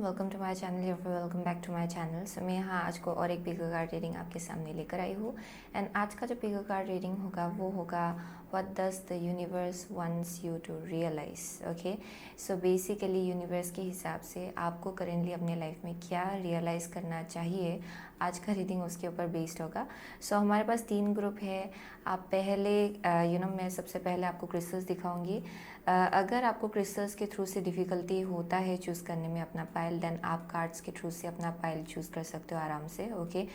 Welcome to my channel या फिर welcome back to my channel. So मैं यहाँ आज को और एक पिको कार्ड रीडिंग आपके सामने लेकर आई हूँ। एंड आज का जो पिको कार्ड रीडिंग होगा वो होगा what does the universe wants you to realise. Okay, so basically universe के हिसाब से आपको करेंटली अपने लाइफ में क्या रियलाइज़ करना चाहिए, आज का रीडिंग उसके ऊपर बेस्ड होगा। सो हमारे पास 3 ग्रुप है। आप पहले मैं सबसे पहले आपको क्रिस्टल्स दिखाऊंगी। अगर आपको क्रिस्टल्स के थ्रू से डिफ़िकल्टी होता है चूज़ करने में अपना पाइल, देन आप कार्ड्स के थ्रू से अपना पाइल चूज़ कर सकते हो आराम से। ओके,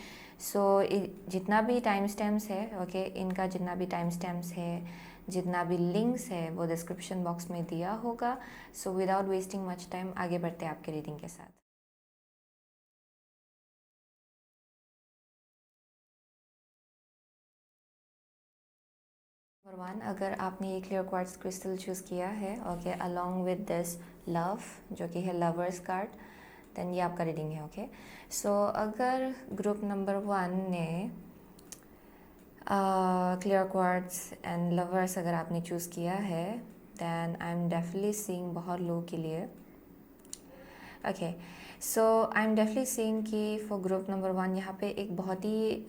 सो जितना भी टाइम स्टैम्प्स है, ओके, इनका जितना भी टाइम स्टैम्प्स है, जितना भी लिंक्स है वो डिस्क्रिप्शन बॉक्स में दिया होगा। So without wasting much time आगे बढ़ते हैं आपके रीडिंग के साथ। नंबर 1, अगर आपने ये क्लियर क्वार्ट्ज क्रिस्टल चूज़ किया है, okay, along with this love जो कि है लवर्स कार्ड, देन ये आपका रीडिंग है। ओके, सो अगर ग्रुप नंबर 1 ने क्लियर क्वार्ट्ज एंड लवर्स अगर आपने चूज़ किया है, then I am definitely seeing बहुत लोगों के लिए। Okay, so I am definitely seeing कि फॉर ग्रुप नंबर 1 यहाँ पे एक बहुत ही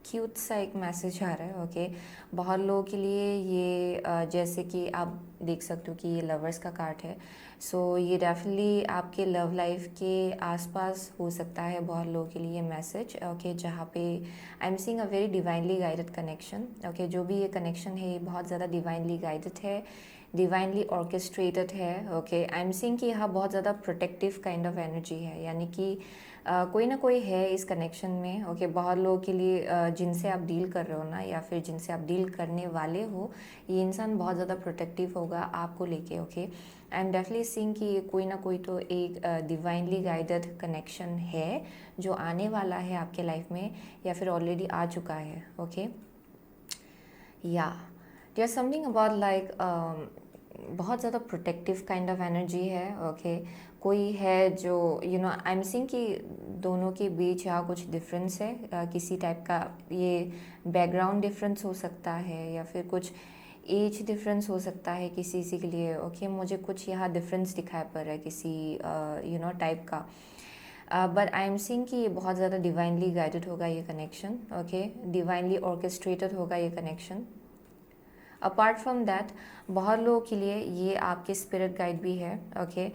क्यूट सा एक मैसेज आ रहा है। ओके, बहुत लोगों के लिए ये जैसे कि आप देख सकते हो कि ये लवर्स का कार्ड है। सो ये डेफिनेटली आपके लव लाइफ के आसपास हो सकता है बहुत लोगों के लिए ये मैसेज। ओके, जहाँ पे आई am seeing a very divinely guided connection. Okay, जो भी ये कनेक्शन है ये बहुत ज़्यादा डिवाइनली गाइडेड है, डिवाइनली ऑर्केस्ट्रेटेड है। ओके, आई एम सीइंग कि यहाँ बहुत ज़्यादा प्रोटेक्टिव काइंड ऑफ एनर्जी है, यानी कि कोई ना कोई है इस कनेक्शन में। ओके, बहुत लोगों के लिए जिनसे आप डील कर रहे हो ना, या फिर जिनसे आप डील करने वाले हो, ये इंसान बहुत ज़्यादा प्रोटेक्टिव होगा आपको लेके। Okay, I am definitely seeing कि ये कोई ना कोई तो एक डिवाइनली गाइडेड कनेक्शन है जो आने वाला है आपके लाइफ में, या फिर ऑलरेडी आ चुका है। ओके, या देयर समथिंग अबाउट लाइक बहुत ज़्यादा प्रोटेक्टिव काइंड ऑफ एनर्जी है। ओके, कोई है जो आई एम सीइंग कि दोनों के बीच यहाँ कुछ डिफरेंस है, किसी टाइप का ये बैकग्राउंड डिफरेंस हो सकता है, या फिर कुछ एज डिफरेंस हो सकता है किसी किसी के लिए। ओके, मुझे कुछ यहाँ डिफरेंस दिखाई पड़ रहा है किसी टाइप का, बट आई एम सीइंग कि ये बहुत ज़्यादा डिवाइनली गाइडेड होगा ये कनेक्शन। ओके, डिवाइनली ऑर्केस्ट्रेटेड होगा ये कनेक्शन। अपार्ट फ्रॉम दैट बहुत लोगों के लिए ये आपके स्पिरिट गाइड भी है। ओके,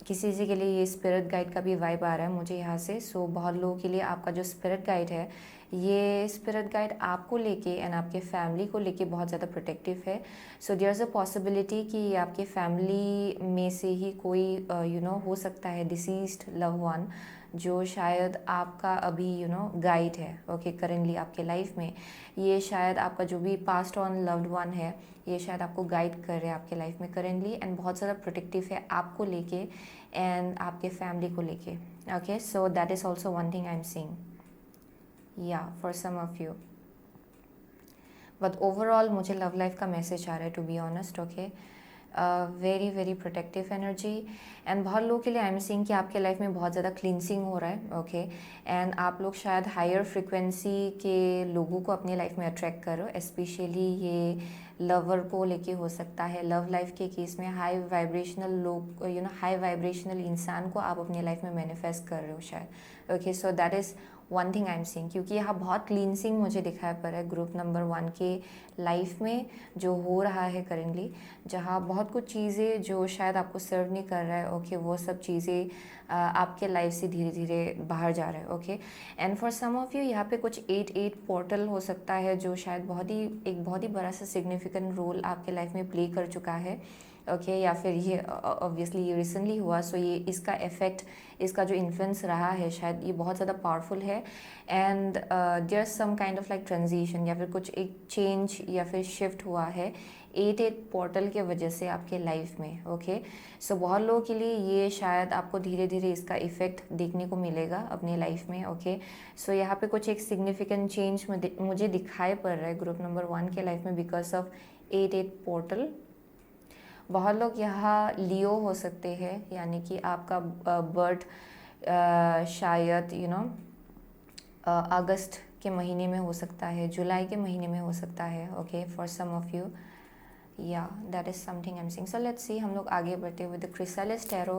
किसी किसी के लिए ये स्पिरिट गाइड का भी वाइब आ रहा है मुझे यहाँ से। सो बहुत लोगों के लिए आपका जो स्पिरिट गाइड है, ये स्पिरिट गाइड आपको लेके एंड आपके फैमिली को लेके बहुत ज़्यादा प्रोटेक्टिव है। So there is a possibility कि आपके फैमिली में से ही कोई हो सकता है डिसीज्ड लव वन, जो शायद आपका अभी गाइड है। ओके, करेंटली आपके लाइफ में ये शायद आपका जो भी पास्ट ऑन लव्ड वन है, ये शायद आपको गाइड कर रहे हैं आपके लाइफ में करेंटली, एंड बहुत ज़्यादा प्रोटेक्टिव है आपको लेके एंड आपके फैमिली को लेके। Okay, so that is also one thing I am seeing, yeah for some of you. But overall मुझे लव लाइफ का मैसेज आ रहा है, to be honest. Okay, very very protective energy, and बहुत लोगों के लिए आई एम सीइंग कि आपके लाइफ में बहुत ज़्यादा क्लींसिंग हो रहा है। ओके, एंड आप लोग शायद हायर फ्रिक्वेंसी के लोगों को अपने लाइफ में अट्रैक्ट करो, स्पेशली ये लवर को लेके हो सकता है। लव लाइफ के केस में हाई वाइब्रेशनल लोग, हाई वाइब्रेशनल इंसान को आप अपने लाइफ में मैनिफेस्ट कर रहे हो शायद। Okay, so that is one thing I am seeing, क्योंकि यहाँ बहुत क्लींसिंग मुझे दिखाई पड़ रहा है ग्रुप नंबर 1 के लाइफ में जो हो रहा है करेंटली, जहाँ बहुत कुछ चीज़ें जो शायद आपको सर्व नहीं कर रहा है। ओके, वो सब चीज़ें आपके लाइफ से धीरे धीरे बाहर जा रहा है। Okay, and for some of you यहाँ पे कुछ 8-8 पोर्टल हो सकता है जो शायद बहुत ही बड़ा सा सिग्निफिकेंट रोल आपके लाइफ में प्ले कर चुका है। ओके, या फिर ये ऑब्वियसली ये रिसेंटली हुआ, सो ये इसका इफेक्ट, इसका जो इन्फ्लुएंस रहा है शायद ये बहुत ज़्यादा पावरफुल है। And there some kind of like transition, या फिर कुछ एक चेंज या फिर शिफ्ट हुआ है 8-8 पोर्टल के वजह से आपके लाइफ में। ओके, सो बहुत लोगों के लिए ये शायद आपको धीरे धीरे इसका इफेक्ट देखने को मिलेगा अपने लाइफ में। ओके, सो यहाँ पे कुछ एक सिग्निफिकेंट चेंज मुझे दिखाई पड़ रहा है ग्रुप नंबर 1 के लाइफ में बिकॉज ऑफ 8-8 पोर्टल। बहुत लोग यहाँ लियो हो सकते हैं, यानी कि आपका बर्थ शायद अगस्त के महीने में हो सकता है, जुलाई के महीने में हो सकता है। Okay, for some of you, yeah that is something I am seeing. So let's see, हम लोग आगे बढ़ते हुए द क्रिसालिस टैरो।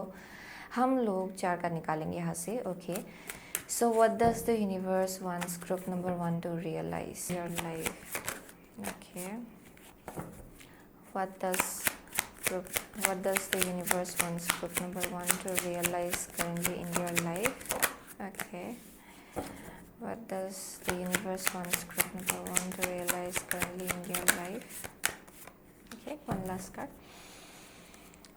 हम लोग 4 कार्ड निकालेंगे यहाँ से. Okay, so what does the universe wants group number 1 to realise your life. Okay, what does the universe wants group number 1 to realize currently in your life. Okay, what does the universe wants group number 1 to realize currently in your life. Okay, one last card.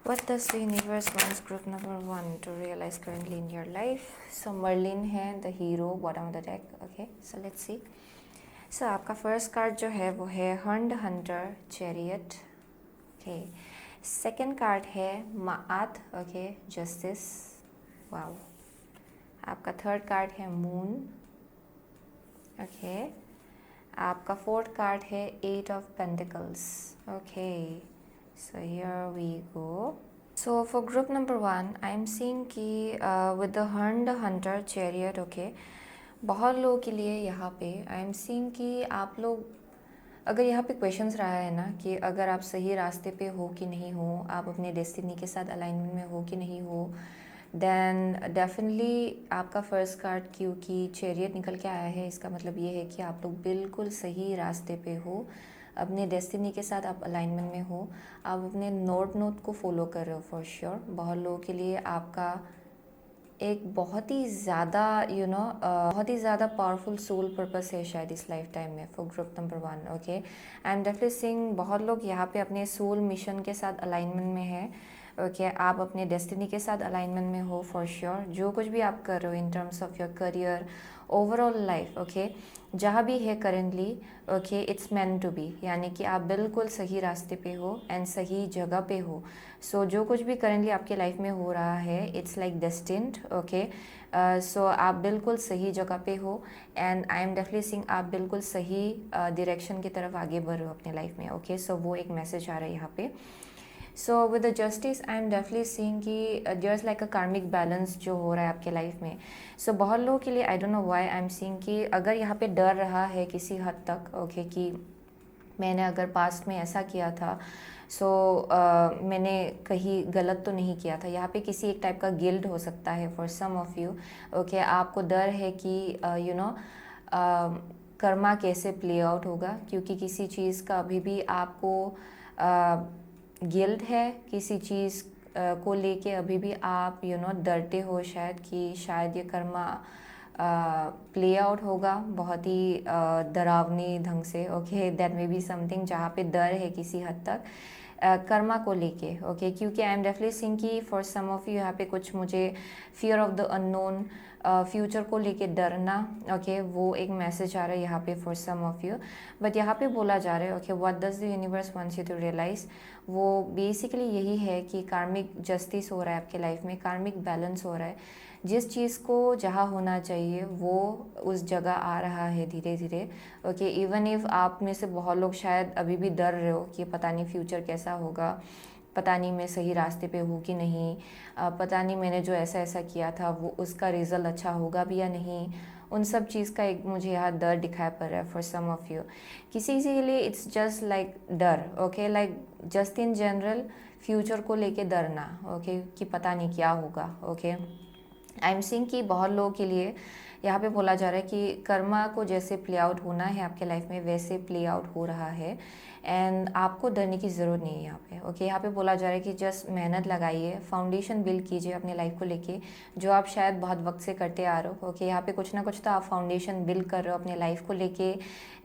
What does the universe wants group number 1 to realize currently in your life. So Merlin है the hero bottom of the deck. Okay, so let's see. So आपका first card जो है वो है hunt hunter chariot. Okay, second card है Maat. Okay, justice. Wow. आपका third card है moon. Okay, आपका फोर्थ कार्ड है eight of pentacles. Okay, so here we go. So for group number 1 I am seeing कि with the hunt hunter chariot. Okay, बहुत लोगों के लिए यहाँ पे आई एम सीइंग कि आप लोग, अगर यहाँ पे क्वेश्चंस रहा है ना कि अगर आप सही रास्ते पे हो कि नहीं हो, आप अपने डेस्टिनी के साथ अलाइनमेंट में हो कि नहीं हो, देन डेफिनेटली आपका फर्स्ट कार्ड क्योंकि चैरियट निकल के आया है, इसका मतलब ये है कि आप लोग बिल्कुल सही रास्ते पे हो, अपने डेस्टिनी के साथ आप अलाइनमेंट में हो, आप अपने नोट को फॉलो कर रहे हो फॉर श्योर. बहुत लोगों के लिए आपका एक बहुत ही ज़्यादा बहुत ही ज़्यादा पावरफुल सोल पर्पस है शायद इस लाइफ टाइम में for group number 1. Okay, and definitely sing बहुत लोग यहाँ पे अपने सोल मिशन के साथ अलाइनमेंट में है. ओके, आप अपने डेस्टिनी के साथ अलाइनमेंट में हो फॉर श्योर. जो कुछ भी आप कर रहे हो in terms of your career, overall life, okay, जहाँ भी है currently, okay, it's meant to be, यानी कि आप बिल्कुल सही रास्ते पे हो एंड सही जगह पे हो. सो जो कुछ भी करेंटली आपके लाइफ में हो रहा है, it's like destined. Okay, so आप बिल्कुल सही जगह पे हो and I am definitely seeing आप बिल्कुल सही डायरेक्शन की तरफ आगे बढ़ रहे हो अपने लाइफ में. ओके, सो वो एक मैसेज आ रहा है यहाँ पे. So with the justice I am definitely seeing कि देयर इज़ लाइक अ कार्मिक बैलेंस जो हो रहा है आपके लाइफ में. सो बहुत लोगों के लिए आई don't know why I am seeing कि अगर यहाँ पे डर रहा है किसी हद तक, ओके, कि मैंने अगर पास्ट में ऐसा किया था, सो मैंने कहीं गलत तो नहीं किया था, यहाँ पे किसी एक टाइप का गिल्ट हो सकता है for some of you. Okay, आपको डर है कि कर्मा कैसे प्ले आउट होगा, क्योंकि किसी चीज़ का अभी भी आपको गिल्ट है, किसी चीज़ को लेके अभी भी आप डरते हो शायद कि शायद ये कर्मा प्ले आउट होगा बहुत ही डरावनी ढंग से. Okay, that may be something जहाँ पे डर है किसी हद तक कर्मा को लेके. ओके, क्योंकि आई एम डेफिनेटली सीइंग कि फॉर सम ऑफ यू यहाँ पे कुछ मुझे fear of the unknown, future को लेके डरना. ओके, वो एक मैसेज आ रहा है यहाँ पे for some of you. But यहाँ पे बोला जा रहा है, okay, what does the universe wants you to realise. वो बेसिकली यही है कि कार्मिक जस्टिस हो रहा है आपके लाइफ में, कार्मिक बैलेंस हो रहा है. जिस चीज़ को जहाँ होना चाहिए वो उस जगह आ रहा है धीरे धीरे. ओके, इवन इफ़ आप में से बहुत लोग शायद अभी भी डर रहे हो कि पता नहीं फ्यूचर कैसा होगा, पता नहीं मैं सही रास्ते पे हूँ कि नहीं, पता नहीं मैंने जो ऐसा ऐसा किया था वो उसका रिज़ल्ट अच्छा होगा भी या नहीं. उन सब चीज़ का एक मुझे यहाँ डर दिखाई पड़ रहा है फॉर सम ऑफ यू. किसी के लिए इट्स जस्ट लाइक डर. Okay, like just in general future को लेके डरना. ओके, कि पता नहीं क्या होगा. ओके, आई एम सीइंग कि बहुत लोगों के लिए यहाँ पे बोला जा रहा है कि कर्मा को जैसे प्ले आउट होना है आपके लाइफ में वैसे प्ले आउट हो रहा है एंड आपको डरने की ज़रूरत नहीं है यहाँ पे. ओके, यहाँ पे बोला जा रहा है कि जस्ट मेहनत लगाइए, फाउंडेशन बिल्ड कीजिए अपने लाइफ को लेके, जो आप शायद बहुत वक्त से करते आ रहे हो. ओके, यहाँ पे कुछ ना कुछ तो आप फाउंडेशन बिल्ड कर रहे हो अपने लाइफ को लेके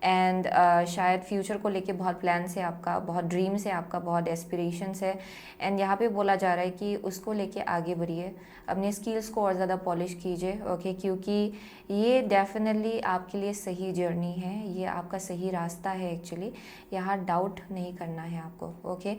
एंड शायद फ्यूचर को लेके बहुत प्लान्स है आपका, बहुत ड्रीम्स है आपका, बहुत एस्पिरेशंस है. एंड यहाँ पे बोला जा रहा है कि उसको लेके आगे बढ़िए, अपने स्किल्स को और ज़्यादा पॉलिश कीजिए. ओके, क्योंकि ये डेफिनेटली आपके लिए सही जर्नी है, ये आपका सही रास्ता है एक्चुअली, यहाँ डाउट नहीं करना है आपको. Okay,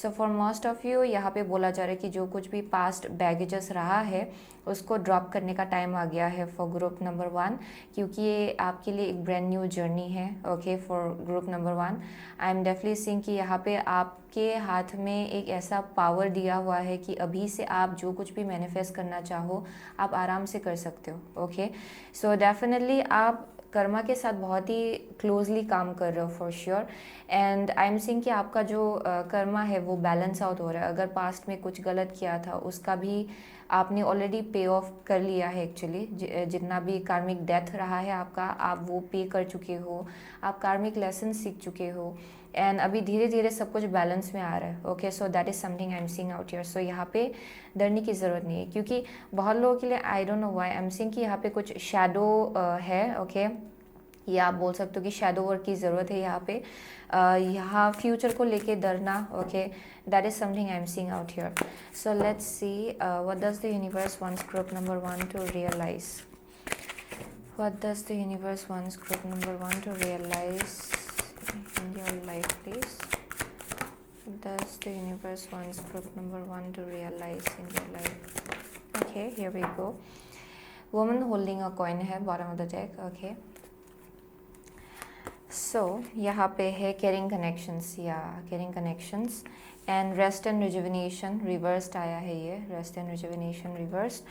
so for most of you यहाँ पे बोला जा रहा है कि जो कुछ भी पास्ट बैगेजेस रहा है उसको ड्रॉप करने का टाइम आ गया है फॉर ग्रुप नंबर 1, क्योंकि ये आपके लिए एक ब्रांड न्यू जर्नी है. Okay, for group number 1 I am definitely seeing कि यहाँ पे आपके हाथ में एक ऐसा पावर दिया हुआ है कि अभी से आप जो कुछ भी मैनिफेस्ट करना चाहो आप आराम से कर सकते हो. ओके, सो डेफिनेटली आप कर्मा के साथ बहुत ही क्लोजली काम कर रहे हो for sure. And I am seeing कि आपका जो कर्मा है वो बैलेंस आउट हो रहा है. अगर पास्ट में कुछ गलत किया था उसका भी आपने ऑलरेडी पे ऑफ कर लिया है एक्चुअली। जितना भी कार्मिक डेथ रहा है आपका, आप वो पे कर चुके हो, आप कार्मिक लेसन सीख चुके हो, एंड अभी धीरे धीरे सब कुछ बैलेंस में आ रहा है। Okay, so that is something I am seeing out here. So यहाँ पे डरने की ज़रूरत नहीं है, क्योंकि बहुत लोगों के लिए आई don't know why I am seeing कि यहाँ पे कुछ शैडो है। ओके, या आप बोल सकते हो कि शैडो वर्क की ज़रूरत है यहाँ पे। यहाँ फ्यूचर को लेके डरना, okay, that is something I am seeing out here. So let's see what does the universe wants group number 1 to realise. What does the universe wants group number 1 to realise in your life, please? Does the universe wants group number 1 to realize in your life? Okay, here we go. Woman holding a coin है bottom of the deck. Okay, so यहाँ पे है caring connections या caring connections and rest and rejuvenation reversed आया है ये rest and rejuvenation reversed.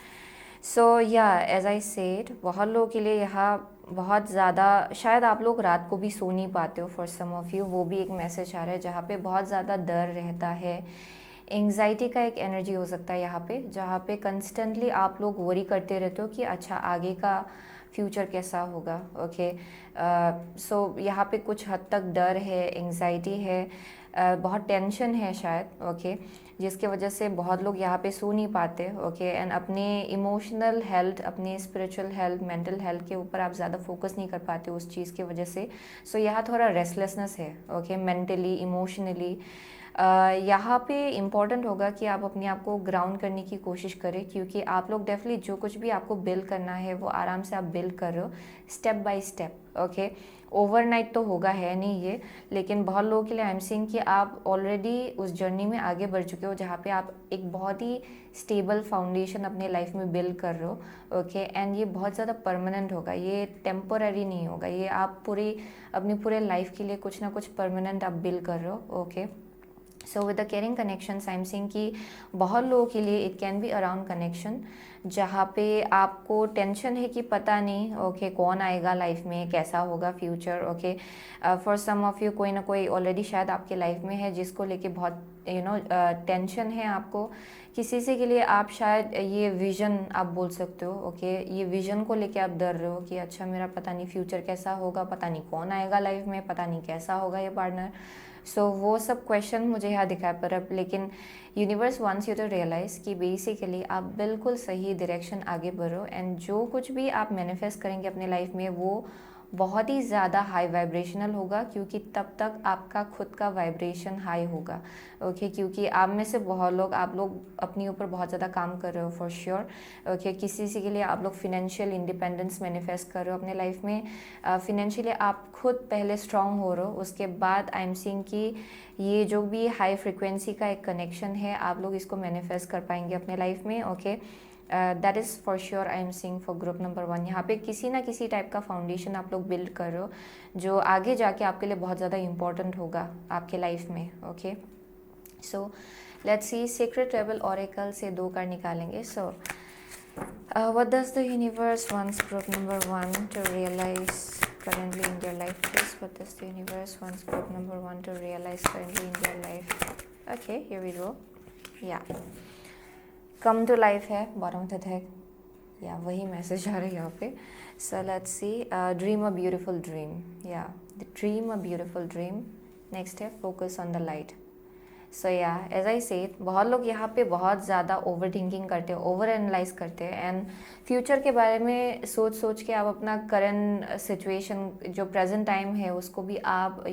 सो या as I said, बहुत लोगों के लिए यहाँ बहुत ज़्यादा, शायद आप लोग रात को भी सो नहीं पाते हो फॉर सम ऑफ यू, वो भी एक मैसेज आ रहा है जहाँ पे बहुत ज़्यादा डर रहता है। एंग्जाइटी का एक एनर्जी हो सकता है यहाँ पे, जहाँ पे कंस्टेंटली आप लोग वरी करते रहते हो कि अच्छा आगे का फ्यूचर कैसा होगा। ओके, सो यहाँ पे कुछ हद तक डर है, एंग्जाइटी है, बहुत टेंशन है शायद। ओके, जिसके वजह से बहुत लोग यहाँ पे सो नहीं पाते। ओके, एंड अपने इमोशनल हेल्थ, अपने स्पिरिचुअल हेल्थ, मेंटल हेल्थ के ऊपर आप ज़्यादा फोकस नहीं कर पाते उस चीज़ की वजह से। सो यहाँ थोड़ा रेस्टलेसनेस है। ओके, मेंटली, इमोशनली यहाँ पे इम्पॉर्टेंट होगा कि आप अपने आप को ग्राउंड करने की कोशिश करें, क्योंकि आप लोग डेफिनेटली जो कुछ भी आपको बिल्ड करना है वो आराम से आप बिल्ड कर रहे हो, step by step. Okay, overnight तो होगा है नहीं ये, लेकिन बहुत लोगों के लिए आई एम सीइंग कि आप ऑलरेडी उस जर्नी में आगे बढ़ चुके हो, जहाँ पे आप एक बहुत ही स्टेबल फाउंडेशन अपने लाइफ में बिल्ड कर रहे हो। ओके, एंड ये बहुत ज़्यादा परमानेंट होगा, ये टेम्पोररी नहीं होगा, ये आप अपनी पूरे लाइफ के लिए कुछ ना कुछ परमानेंट आप बिल्ड कर रहे हो। Okay, so with the caring connections I am seeing कि बहुत लोगों के लिए it can be around connection, जहाँ पे आपको टेंशन है कि पता नहीं ओके कौन आएगा लाइफ में, कैसा होगा future. Okay, for some of you कोई ना कोई ऑलरेडी शायद आपके लाइफ में है जिसको लेके बहुत टेंशन है आपको। किसी से के लिए आप शायद ये विज़न आप बोल सकते हो। ओके, ये विज़न को लेके आप डर रहे हो कि अच्छा मेरा पता नहीं फ्यूचर कैसा होगा, पता नहीं कौन आएगा लाइफ में, पता नहीं कैसा होगा ये पार्टनर। सो वो सब क्वेश्चन मुझे यहाँ दिखाई पड़ रहा है, लेकिन universe wants you to realise कि बेसिकली आप बिल्कुल सही डायरेक्शन आगे बढ़ो, एंड जो कुछ भी आप मैनिफेस्ट करेंगे अपने लाइफ में वो बहुत ही ज़्यादा हाई वाइब्रेशनल होगा, क्योंकि तब तक आपका खुद का वाइब्रेशन हाई होगा। ओके, क्योंकि आप में से बहुत लोग, आप लोग अपने ऊपर बहुत ज़्यादा काम कर रहे हो फॉर श्योर। ओके, किसी के लिए आप लोग फिनेंशियल इंडिपेंडेंस मैनिफेस्ट कर रहे हो अपने लाइफ में, फिनेंशियली आप खुद पहले स्ट्रांग हो रहे हो, उसके बाद आई एम सीइंग कि ये जो भी हाई फ्रिक्वेंसी का एक कनेक्शन है आप लोग इसको मैनिफेस्ट कर पाएंगे अपने लाइफ में। Okay, that is for sure I am seeing for group number 1। यहाँ पे किसी ना किसी टाइप का फाउंडेशन आप लोग बिल्ड कर रहे हो जो आगे जाके आपके लिए बहुत ज़्यादा इंपॉर्टेंट होगा आपके लाइफ में। Okay, so let's see, secret travel oracle से 2 कार्ड निकालेंगे। So what does the universe wants group number 1 to realise currently in your life, please? What does the universe wants group number 1 to realize currently in your life? Okay, here we go. Yeah, come to life है bottom of the deck, या वही message आ रहा है यहाँ पे। So let's see, dream a beautiful dream. Yeah, dream a beautiful dream. Next है focus on the light. सो या एज आई सेड, बहुत लोग यहाँ पे बहुत ज़्यादा ओवर थिंकिंग करते हैं, ओवर एनालाइज करते हैं, एंड फ्यूचर के बारे में सोच सोच के आप अपना करंट सिचुएशन जो प्रेजेंट टाइम है उसको भी आप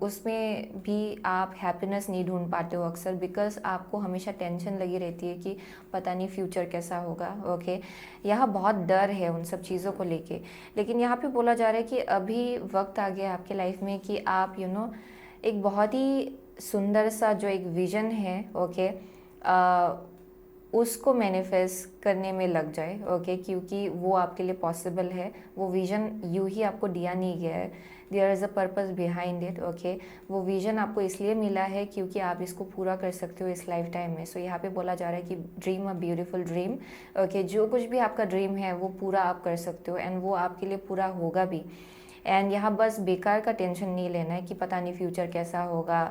उसमें भी आप हैप्पीनेस नहीं ढूंढ पाते हो अक्सर, बिकॉज आपको हमेशा टेंशन लगी रहती है कि पता नहीं फ्यूचर कैसा होगा। ओके, यहाँ बहुत डर है उन सब चीज़ों को लेके, लेकिन यहाँ पे बोला जा रहा है कि अभी वक्त आ गया आपके लाइफ में कि आप एक बहुत ही सुंदर सा जो एक विज़न है, ओके, उसको मैनिफेस्ट करने में लग जाए। ओके, क्योंकि वो आपके लिए पॉसिबल है, वो विज़न यूं ही आपको दिया नहीं गया है, there is a purpose behind it. Okay, वो विज़न आपको इसलिए मिला है क्योंकि आप इसको पूरा कर सकते हो इस लाइफ टाइम में। सो यहाँ पे बोला जा रहा है कि dream a beautiful dream. Okay, जो कुछ भी आपका ड्रीम है वो पूरा आप कर सकते हो, एंड वो आपके लिए पूरा होगा भी। एंड यहाँ बस बेकार का टेंशन नहीं लेना है कि पता नहीं फ्यूचर कैसा होगा,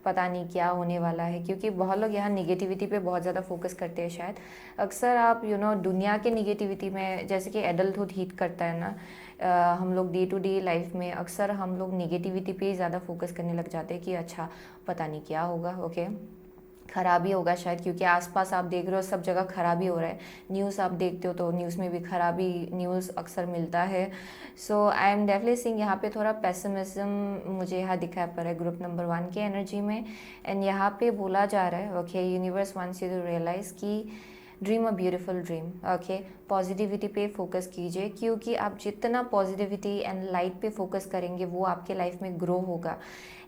पता नहीं क्या होने वाला है, क्योंकि बहुत लोग यहाँ निगेटिविटी पे बहुत ज़्यादा फोकस करते हैं शायद। अक्सर आप दुनिया के निगेटिविटी में, जैसे कि एडल्टहुड हीट करता है ना, हम लोग डे टू डे लाइफ में अक्सर हम लोग निगेटिविटी पे ही ज़्यादा फोकस करने लग जाते हैं कि अच्छा पता नहीं क्या होगा, ओके खराबी होगा शायद, क्योंकि आसपास आप देख रहे हो सब जगह खराबी हो रहा है। न्यूज़ आप देखते हो तो न्यूज़ में भी खराबी न्यूज़ अक्सर मिलता है। So I am definitely seeing यहाँ पे थोड़ा पेसिमिज्म मुझे यहाँ दिखाई पड़ रहा है ग्रुप नंबर 1 के एनर्जी में। एंड यहाँ पे बोला जा रहा है okay, universe wants you to realise कि dream a beautiful dream, okay positivity पे फोकस कीजिए, क्योंकि आप जितना पॉजिटिविटी एंड लाइट पे फोकस करेंगे वो आपके लाइफ में ग्रो होगा।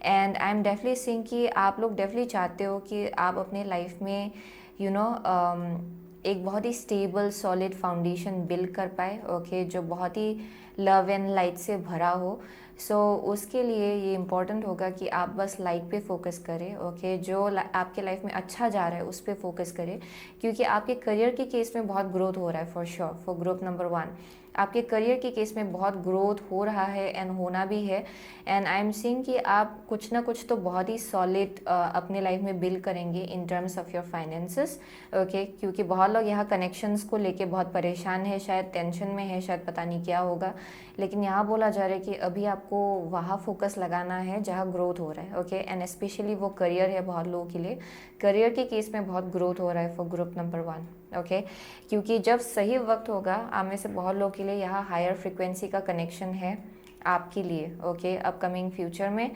And I am definitely seeing कि आप लोग डेफिनेटली चाहते हो कि आप अपने लाइफ में एक बहुत ही स्टेबल सॉलिड फाउंडेशन बिल्ड कर पाए, ओके जो बहुत ही लव एंड लाइट से भरा हो। सो उसके लिए ये इम्पॉर्टेंट होगा कि आप बस लाइट पे फोकस करें, ओके जो आपके लाइफ में अच्छा जा रहा है उस पर फोकस करें, क्योंकि आपके करियर के केस में बहुत ग्रोथ हो रहा है for sure. For group number 1 आपके करियर के केस में बहुत ग्रोथ हो रहा है एंड होना भी है। एंड आई एम सीइंग कि आप कुछ ना कुछ तो बहुत ही सॉलिड अपने लाइफ में बिल्ड करेंगे इन terms of your finances, okay क्योंकि बहुत लोग यहाँ कनेक्शंस को लेके बहुत परेशान है, शायद टेंशन में है, शायद पता नहीं क्या होगा। लेकिन यहाँ बोला जा रहा है कि अभी आपको वहाँ फोकस लगाना है जहाँ ग्रोथ हो रहा है, ओके एंड स्पेशली वो करियर है। बहुत लोगों के लिए करियर के केस में बहुत ग्रोथ हो रहा है फॉर ग्रुप नंबर 1, ओके क्योंकि जब सही वक्त होगा, आप में से बहुत लोगों के लिए यहाँ हायर फ्रिक्वेंसी का कनेक्शन है आपके लिए, ओके अपकमिंग फ्यूचर में।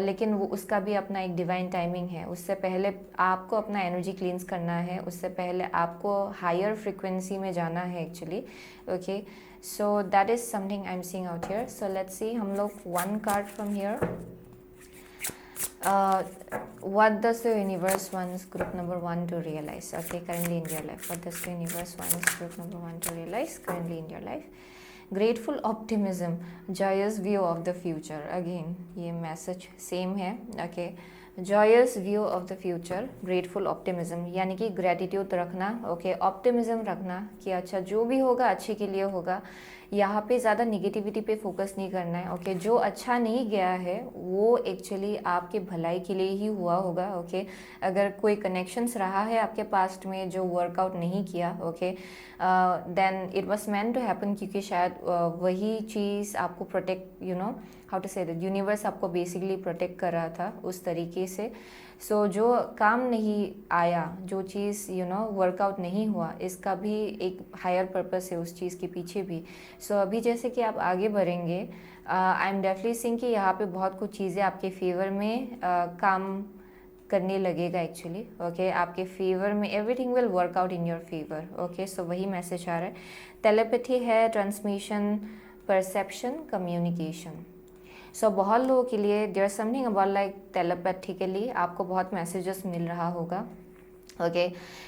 लेकिन वो उसका भी अपना एक डिवाइन टाइमिंग है। उससे पहले आपको अपना एनर्जी क्लींस करना है, उससे पहले आपको हायर फ्रिक्वेंसी में जाना है actually, okay so that is something I am seeing out here. So let's see, हम लोग 1 card from here. What does the universe wants group number 1 to realize, okay currently in your life? What does the universe wants group number 1 to realize currently in your life? Grateful optimism, joyous view of the future, again ये message same है, okay joyous view of the future, grateful optimism यानी कि gratitude रखना, okay optimism रखना कि अच्छा जो भी होगा अच्छे के लिए होगा। यहाँ पे ज़्यादा निगेटिविटी पे फोकस नहीं करना है, ओके जो अच्छा नहीं गया है वो एक्चुअली आपके भलाई के लिए ही हुआ होगा, ओके अगर कोई कनेक्शंस रहा है आपके पास्ट में जो वर्कआउट नहीं किया, okay then it was meant to happen, क्योंकि शायद वही चीज़ आपको protect how to say that universe आपको बेसिकली प्रोटेक्ट कर रहा था उस तरीके से। सो जो काम नहीं आया, जो चीज़ वर्कआउट नहीं हुआ, इसका भी एक हायर पर्पस है उस चीज़ के पीछे भी। सो अभी जैसे कि आप आगे बढ़ेंगे, आई एम डेफिनेटली सीइंग कि यहाँ पे बहुत कुछ चीज़ें आपके फेवर में काम करने लगेगा एक्चुअली, ओके आपके फेवर में everything will work out in your favour, okay so वही मैसेज आ रहा है। टेलीपैथी है, ट्रांसमिशन, परसेप्शन, कम्युनिकेशन। सो बहुत लोगों के लिए there something about like telepathically आपको बहुत मैसेजेस मिल रहा होगा, okay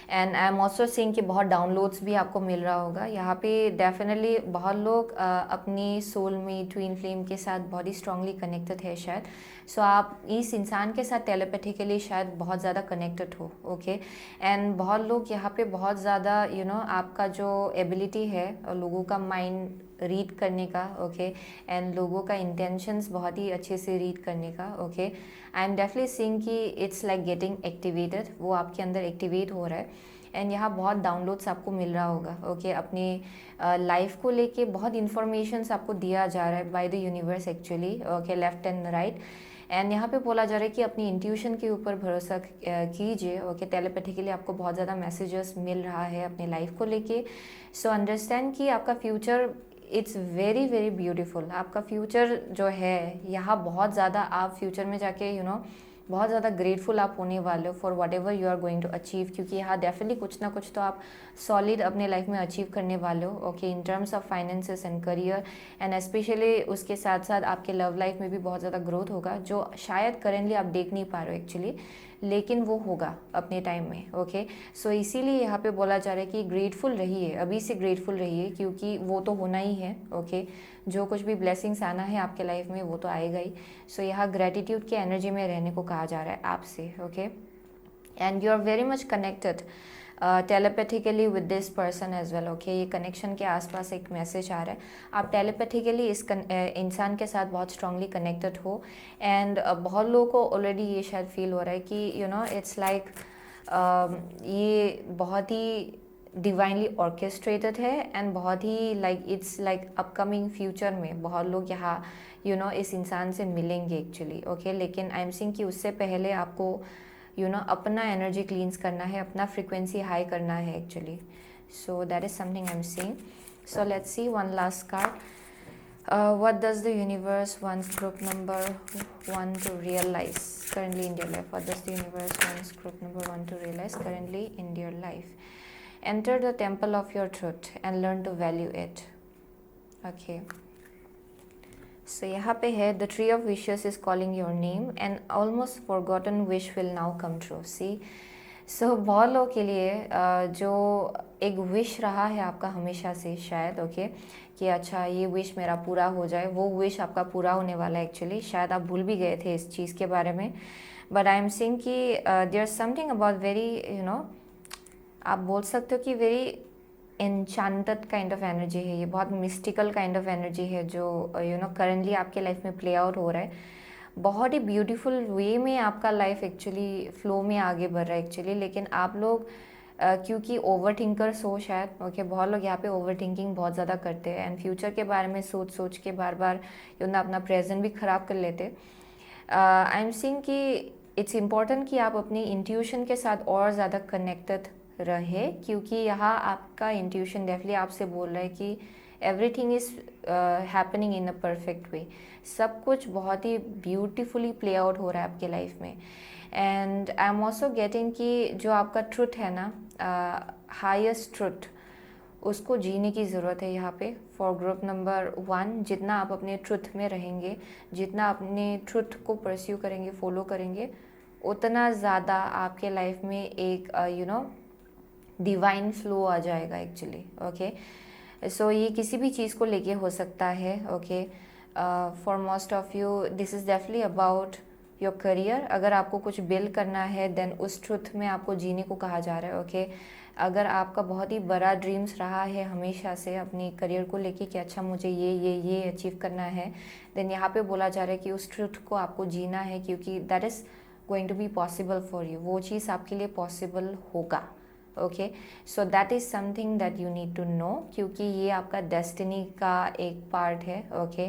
and I am also seeing कि बहुत डाउनलोड्स भी आपको मिल रहा होगा। यहाँ पे डेफिनेटली बहुत लोग अपनी सोल में ट्विन फ्लेम के साथ बहुत ही स्ट्रांगली कनेक्टेड है शायद। सो आप इस इंसान के साथ टेलीपैथिकली शायद बहुत ज़्यादा कनेक्टेड हो, ओके एंड बहुत लोग यहाँ पे बहुत ज़्यादा आपका जो एबिलिटी है लोगों का माइंड रीड करने का, ओके एंड लोगों का इंटेंशंस बहुत ही अच्छे से रीड करने का, okay I am definitely seeing कि इट्स लाइक गेटिंग एक्टिवेटेड, वो आपके अंदर एक्टिवेट हो रहा है। एंड यहाँ बहुत डाउनलोड्स आपको मिल रहा होगा, ओके अपनी लाइफ को लेके बहुत इन्फॉर्मेशंस आपको दिया जा रहा है by the universe actually, okay left and right. And यहाँ पे बोला जा रहा है कि अपनी इंट्यूशन के ऊपर भरोसा कीजिए, ओके टेलीपैथिकली आपको बहुत ज़्यादा मैसेजेस मिल रहा है अपने लाइफ को लेके। सो अंडरस्टैंड कि आपका future it's very very beautiful. आपका फ्यूचर जो है यहाँ बहुत ज़्यादा आप फ्यूचर में जाके बहुत ज़्यादा ग्रेटफुल आप होने वाले हो for whatever you are going to achieve, क्योंकि यहाँ डेफिनेटली कुछ ना कुछ तो आप सॉलिड अपने लाइफ में अचीव करने वाले हो, okay in terms of finances and career and specially उसके साथ साथ आपके लव लाइफ में भी बहुत ज़्यादा ग्रोथ होगा जो शायद करेंटली आप देख नहीं पा रहे हो एक्चुअली, लेकिन वो होगा अपने टाइम में, ओके सो इसीलिए यहाँ पे बोला जा रहा है कि ग्रेटफुल रहिए, अभी से ग्रेटफुल रहिए क्योंकि वो तो होना ही है, ओके जो कुछ भी ब्लेसिंग्स आना है आपके लाइफ में वो तो आएगा ही। सो यहाँ ग्रेटिट्यूड की एनर्जी में रहने को कहा जा रहा है आपसे, okay and you are very much connected telepathically with this person as well. Okay, ये कनेक्शन के आसपास एक मैसेज आ रहा है, आप टेलीपैथिकली इस इंसान के साथ बहुत स्ट्रांगली कनेक्टेड हो। एंड बहुत लोगों को ऑलरेडी ये शायद फील हो रहा है कि यू नो इट्स लाइक ये बहुत ही डिवाइनली ऑर्केस्ट्रेटेड है एंड बहुत ही like it's like upcoming future में बहुत लोग यहाँ यू नो इस इंसान से मिलेंगे एक्चुअली। ओके, लेकिन आई एम सिंग कि उससे पहले आपको यू नो अपना एनर्जी क्लींस करना है, अपना फ्रिक्वेंसी हाई करना है actually. So that is something I am seeing. So let's C one last card. What does the universe wants group number 1 to realize currently in their life? What does the universe wants group number 1 to realize currently in their life? Enter the temple of your truth and learn to value it. Okay. So यहाँ पे है the tree of wishes is calling your name and almost forgotten wish will now come true. See, so बहुत लोगों के लिए जो एक wish रहा है आपका हमेशा से शायद, ओके, कि अच्छा ये विश मेरा पूरा हो जाए, वो विश आपका पूरा होने वाला है एक्चुअली। शायद आप भूल भी गए थे इस चीज़ के बारे में, बट आई एम सीइंग कि there something about very you know, आप बोल सकते हो कि very enchanted kind of energy है ये, बहुत मिस्टिकल काइंड ऑफ एनर्जी है जो यू नो करेंटली आपके लाइफ में प्ले आउट हो रहा है। बहुत ही ब्यूटीफुल वे में आपका लाइफ एक्चुअली फ्लो में आगे बढ़ रहा है एक्चुअली। लेकिन आप लोग क्योंकि ओवर थिंकर्स हो शायद, ओके, बहुत लोग यहाँ पे ओवर थिंकिंग बहुत ज़्यादा करते हैं एंड फ्यूचर के बारे में सोच सोच के बार बार यू नो अपना प्रेजेंट भी ख़राब कर लेते। आई एम सीइंग कि इट्स इम्पॉर्टेंट कि आप अपनी इंट्यूशन के साथ और ज़्यादा कनेक्टेड रहे, क्योंकि यहाँ आपका इंट्यूशन डेफिनेटली आपसे बोल रहा है कि everything is happening in a perfect way. सब कुछ बहुत ही ब्यूटीफुली प्ले आउट हो रहा है आपके लाइफ में। And I am also getting कि जो आपका ट्रुथ है ना, हाईएस्ट ट्रुथ, उसको जीने की ज़रूरत है यहाँ पे फॉर ग्रुप नंबर 1। जितना आप अपने ट्रुथ में रहेंगे, जितना अपने ट्रुथ को परस्यू करेंगे, फॉलो करेंगे, उतना ज़्यादा आपके लाइफ में एक यू नो डिवाइन फ्लो आ जाएगा एक्चुअली। ओके, सो ये किसी भी चीज़ को लेके हो सकता है। Okay, for most of you this is definitely about your career. अगर आपको कुछ बिल्ड करना है देन उस ट्रुथ में आपको जीने को कहा जा रहा है। ओके, अगर आपका बहुत ही बड़ा ड्रीम्स रहा है हमेशा से अपनी करियर को लेके कि अच्छा मुझे ये अचीव करना है, देन यहाँ पे बोला जा रहा है कि उस ट्रुथ को आपको जीना है, क्योंकि that is going to be possible for you. वो चीज़ आपके लिए पॉसिबल होगा। Okay, so that is something that you need to know, क्योंकि ये आपका डेस्टिनी का एक पार्ट है। ओके,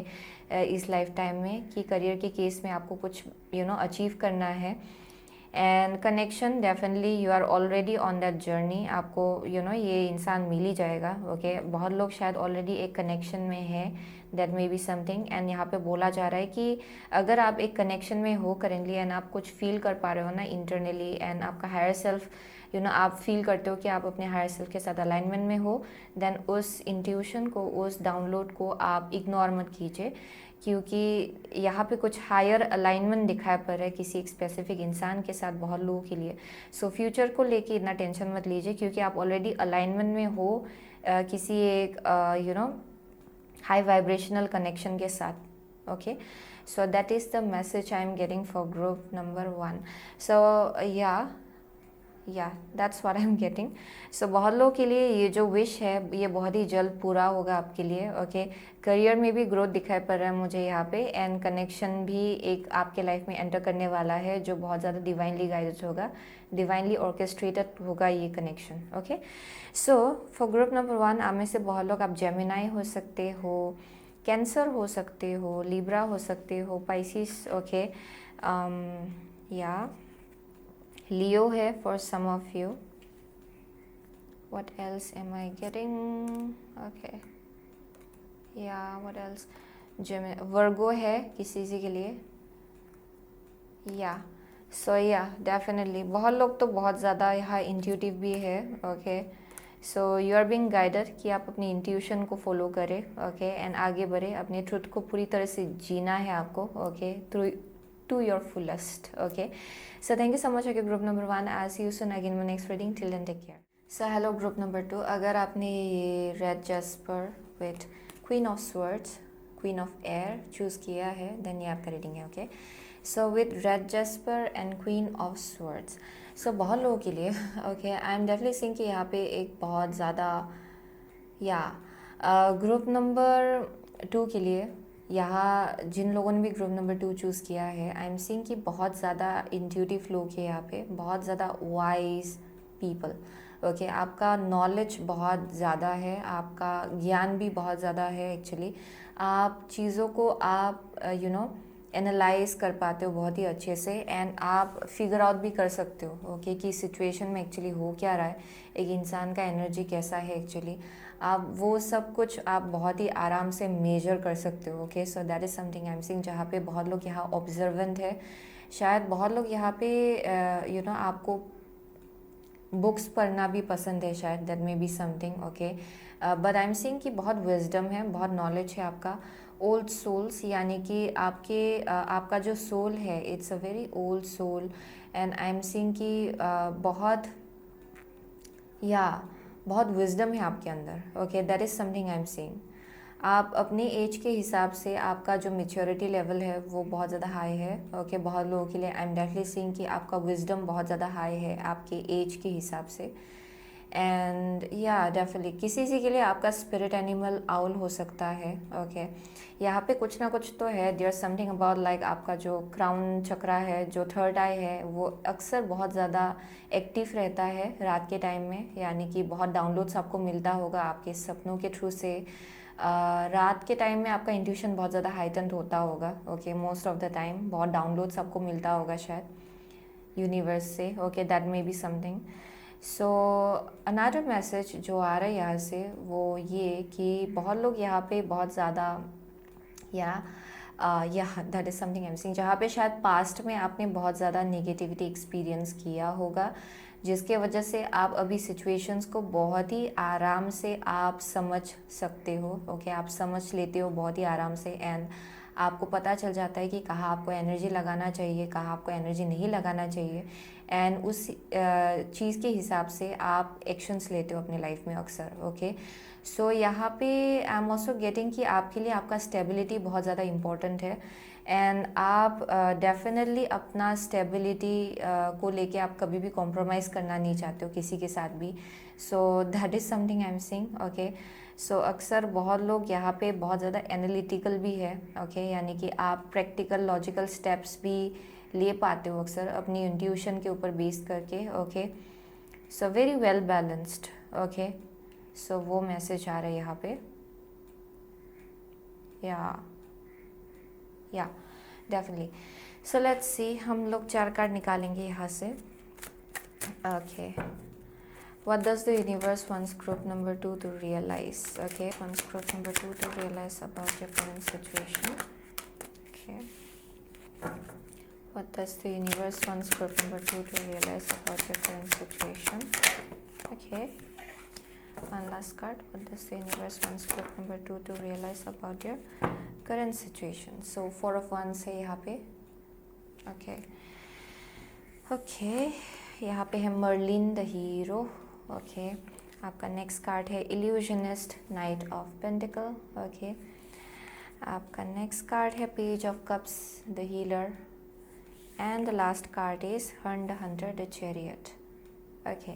इस लाइफ टाइम में कि करियर के केस में आपको कुछ यू नो अचीव करना है। And connection definitely you are already on that journey. आपको यू नो ये इंसान मिल ही जाएगा। ओके, बहुत लोग शायद ऑलरेडी एक कनेक्शन में है, that may be something. And यहाँ पे बोला जा रहा है कि अगर आप एक कनेक्शन में हो करेंटली एंड आप कुछ फील कर पा रहे हो ना इंटरनली, एंड आपका हायर सेल्फ यू नो आप फील करते हो कि आप अपने हायर सेल्फ के साथ अलाइनमेंट में हो, देन उस इंट्यूशन को, उस डाउनलोड को आप इग्नोर मत कीजिए, क्योंकि यहाँ पे कुछ हायर अलाइनमेंट दिखाई पड़ रहा है किसी एक स्पेसिफिक इंसान के साथ बहुत लोगों के लिए। सो फ्यूचर को लेके इतना टेंशन मत लीजिए, क्योंकि आप ऑलरेडी अलाइनमेंट में हो किसी एक you know high vibrational connection के साथ। Okay, so that is the message I am getting for group number 1। So yeah that's what I am getting. So बहुत लोगों के लिए ये जो विश है ये बहुत ही जल्द पूरा होगा आपके लिए। ओके, करियर में भी ग्रोथ दिखाई पड़ रहा है मुझे यहाँ पे, एंड कनेक्शन भी एक आपके लाइफ में एंटर करने वाला है जो बहुत ज़्यादा डिवाइनली गाइडेड होगा, डिवाइनली ऑर्केस्ट्रेटेड होगा ये connection. Okay, so for group number 1 आप में से बहुत लोग आप जेमिनाई हो सकते हो, कैंसर हो सकते हो, लिब्रा हो सकते हो, पाइसिस, ओके, या Leo है for some of you. What else am I getting? Okay. Yeah, what else? Virgo है किसी के लिए. Yeah. So yeah, definitely. बहुत लोग तो बहुत ज़्यादा यहाँ intuitive भी है. Okay. So you are being guided कि आप अपनी intuition को follow करें. Okay. And आगे बढ़े, अपने truth को पूरी तरह से जीना है आपको. Okay. Through to your fullest. Okay, so thank you so much. Okay, group number 1, I'll see you soon again in my next reading. Till then, take care. So hello group number 2. अगर आपने ये red jasper with queen of swords, queen of air choose किया है, then ये आपका reading है। Okay, so with red jasper and queen of swords, so बहुत लोगों के लिए okay, I am definitely seeing कि यहाँ पे एक बहुत ज़्यादा या ग्रुप नंबर 2 के लिए, यहाँ जिन लोगों ने भी ग्रुप नंबर 2 चूज़ किया है, आई एम सीइंग कि बहुत ज़्यादा इंट्यूटिव लोग हैं यहाँ पे, बहुत ज़्यादा वाइज पीपल। ओके, आपका नॉलेज बहुत ज़्यादा है, आपका ज्ञान भी बहुत ज़्यादा है एक्चुअली। आप चीज़ों को आप एनालाइज कर पाते हो बहुत ही अच्छे से, एंड आप फिगर आउट भी कर सकते हो ओके कि सिचुएशन में एक्चुअली हो क्या रहा है, एक इंसान का एनर्जी कैसा है एक्चुअली। आप वो सब कुछ आप बहुत ही आराम से मेजर कर सकते हो। Okay, so that is something I am seeing, जहाँ पे बहुत लोग यहाँ ऑब्जर्वेंट है। शायद बहुत लोग यहाँ पे आपको बुक्स पढ़ना भी पसंद है, शायद that may be something. Okay, but I am seeing कि बहुत विजडम है, बहुत नॉलेज है आपका। ओल्ड सोल्स, यानी कि आपका जो सोल है, it's a very old soul, and I am seeing कि बहुत विजडम है आपके अंदर। Okay, that is something I am seeing. आप अपनी एज के हिसाब से आपका जो मेच्योरिटी लेवल है वो बहुत ज़्यादा हाई है। ओके, बहुत लोगों के लिए आई एम डेफिनेटली सीइंग कि आपका विजडम बहुत ज़्यादा हाई है आपके एज के हिसाब से। एंड डेफिनेटली किसी के लिए आपका स्पिरिट एनिमल आउल हो सकता है। ओके, यहाँ पे कुछ ना कुछ तो है, देयर समथिंग अबाउट लाइक आपका जो क्राउन चक्रा है, जो थर्ड आई है, वो अक्सर बहुत ज़्यादा एक्टिव रहता है रात के टाइम में, यानी कि बहुत डाउनलोड्स आपको मिलता होगा आपके सपनों के थ्रू से। रात के टाइम में आपका इंट्यूशन बहुत ज़्यादा हाइटेंड होता होगा। Okay, most of the time बहुत डाउनलोड्स आपको मिलता होगा शायद यूनिवर्स से। Okay, that may be something. So another message जो आ रहा है यहाँ से वो ये कि बहुत लोग यहाँ पे बहुत ज़्यादा that is something I am seeing, जहाँ पे शायद पास्ट में आपने बहुत ज़्यादा नेगेटिविटी एक्सपीरियंस किया होगा, जिसके वजह से आप अभी सिचुएशंस को बहुत ही आराम से आप समझ सकते हो। ओके, आप समझ लेते हो बहुत ही आराम से, एंड आपको पता चल जाता है कि कहाँ आपको एनर्जी लगाना चाहिए, कहाँ आपको एनर्जी नहीं लगाना चाहिए, एंड उस चीज़ के हिसाब से आप एक्शंस लेते हो अपने लाइफ में अक्सर। ओके, सो यहाँ पे आई एम ऑल्सो गेटिंग कि आपके लिए आपका स्टेबिलिटी बहुत ज़्यादा इम्पोर्टेंट है, एंड आप डेफिनेटली अपना स्टेबिलिटी को लेके आप कभी भी कॉम्प्रोमाइज़ करना नहीं चाहते हो किसी के साथ भी। So that is something I am seeing. Okay, so अक्सर बहुत लोग यहाँ पे बहुत ज़्यादा एनालिटिकल भी है। ओके, यानी कि आप प्रैक्टिकल लॉजिकल स्टेप्स भी ले पाते हो अक्सर अपनी इंट्यूशन के ऊपर बेस करके। Okay, so very well balanced. Okay, so वो मैसेज आ रहा है यहाँ पे। या डेफिनेटली। सो लेट्स सी, हम लोग 4 कार्ड निकालेंगे यहाँ से। Okay, what does the universe wants group number 2 to realize? Okay, wants group number 2 to realize about your current situation. Okay, what does the universe wants group number 2 to realize about your current situation? Okay, one last card. What does the universe wants group number 2 to realize about your current situation? So 4 of Wands है यहाँ पे। Okay, यहाँ पे है Merlin the hero. Okay, आपका next card है illusionist, knight of pentacle. Okay, आपका next card है page of cups, the healer, and the last card is Herne the hunter, the chariot. Okay,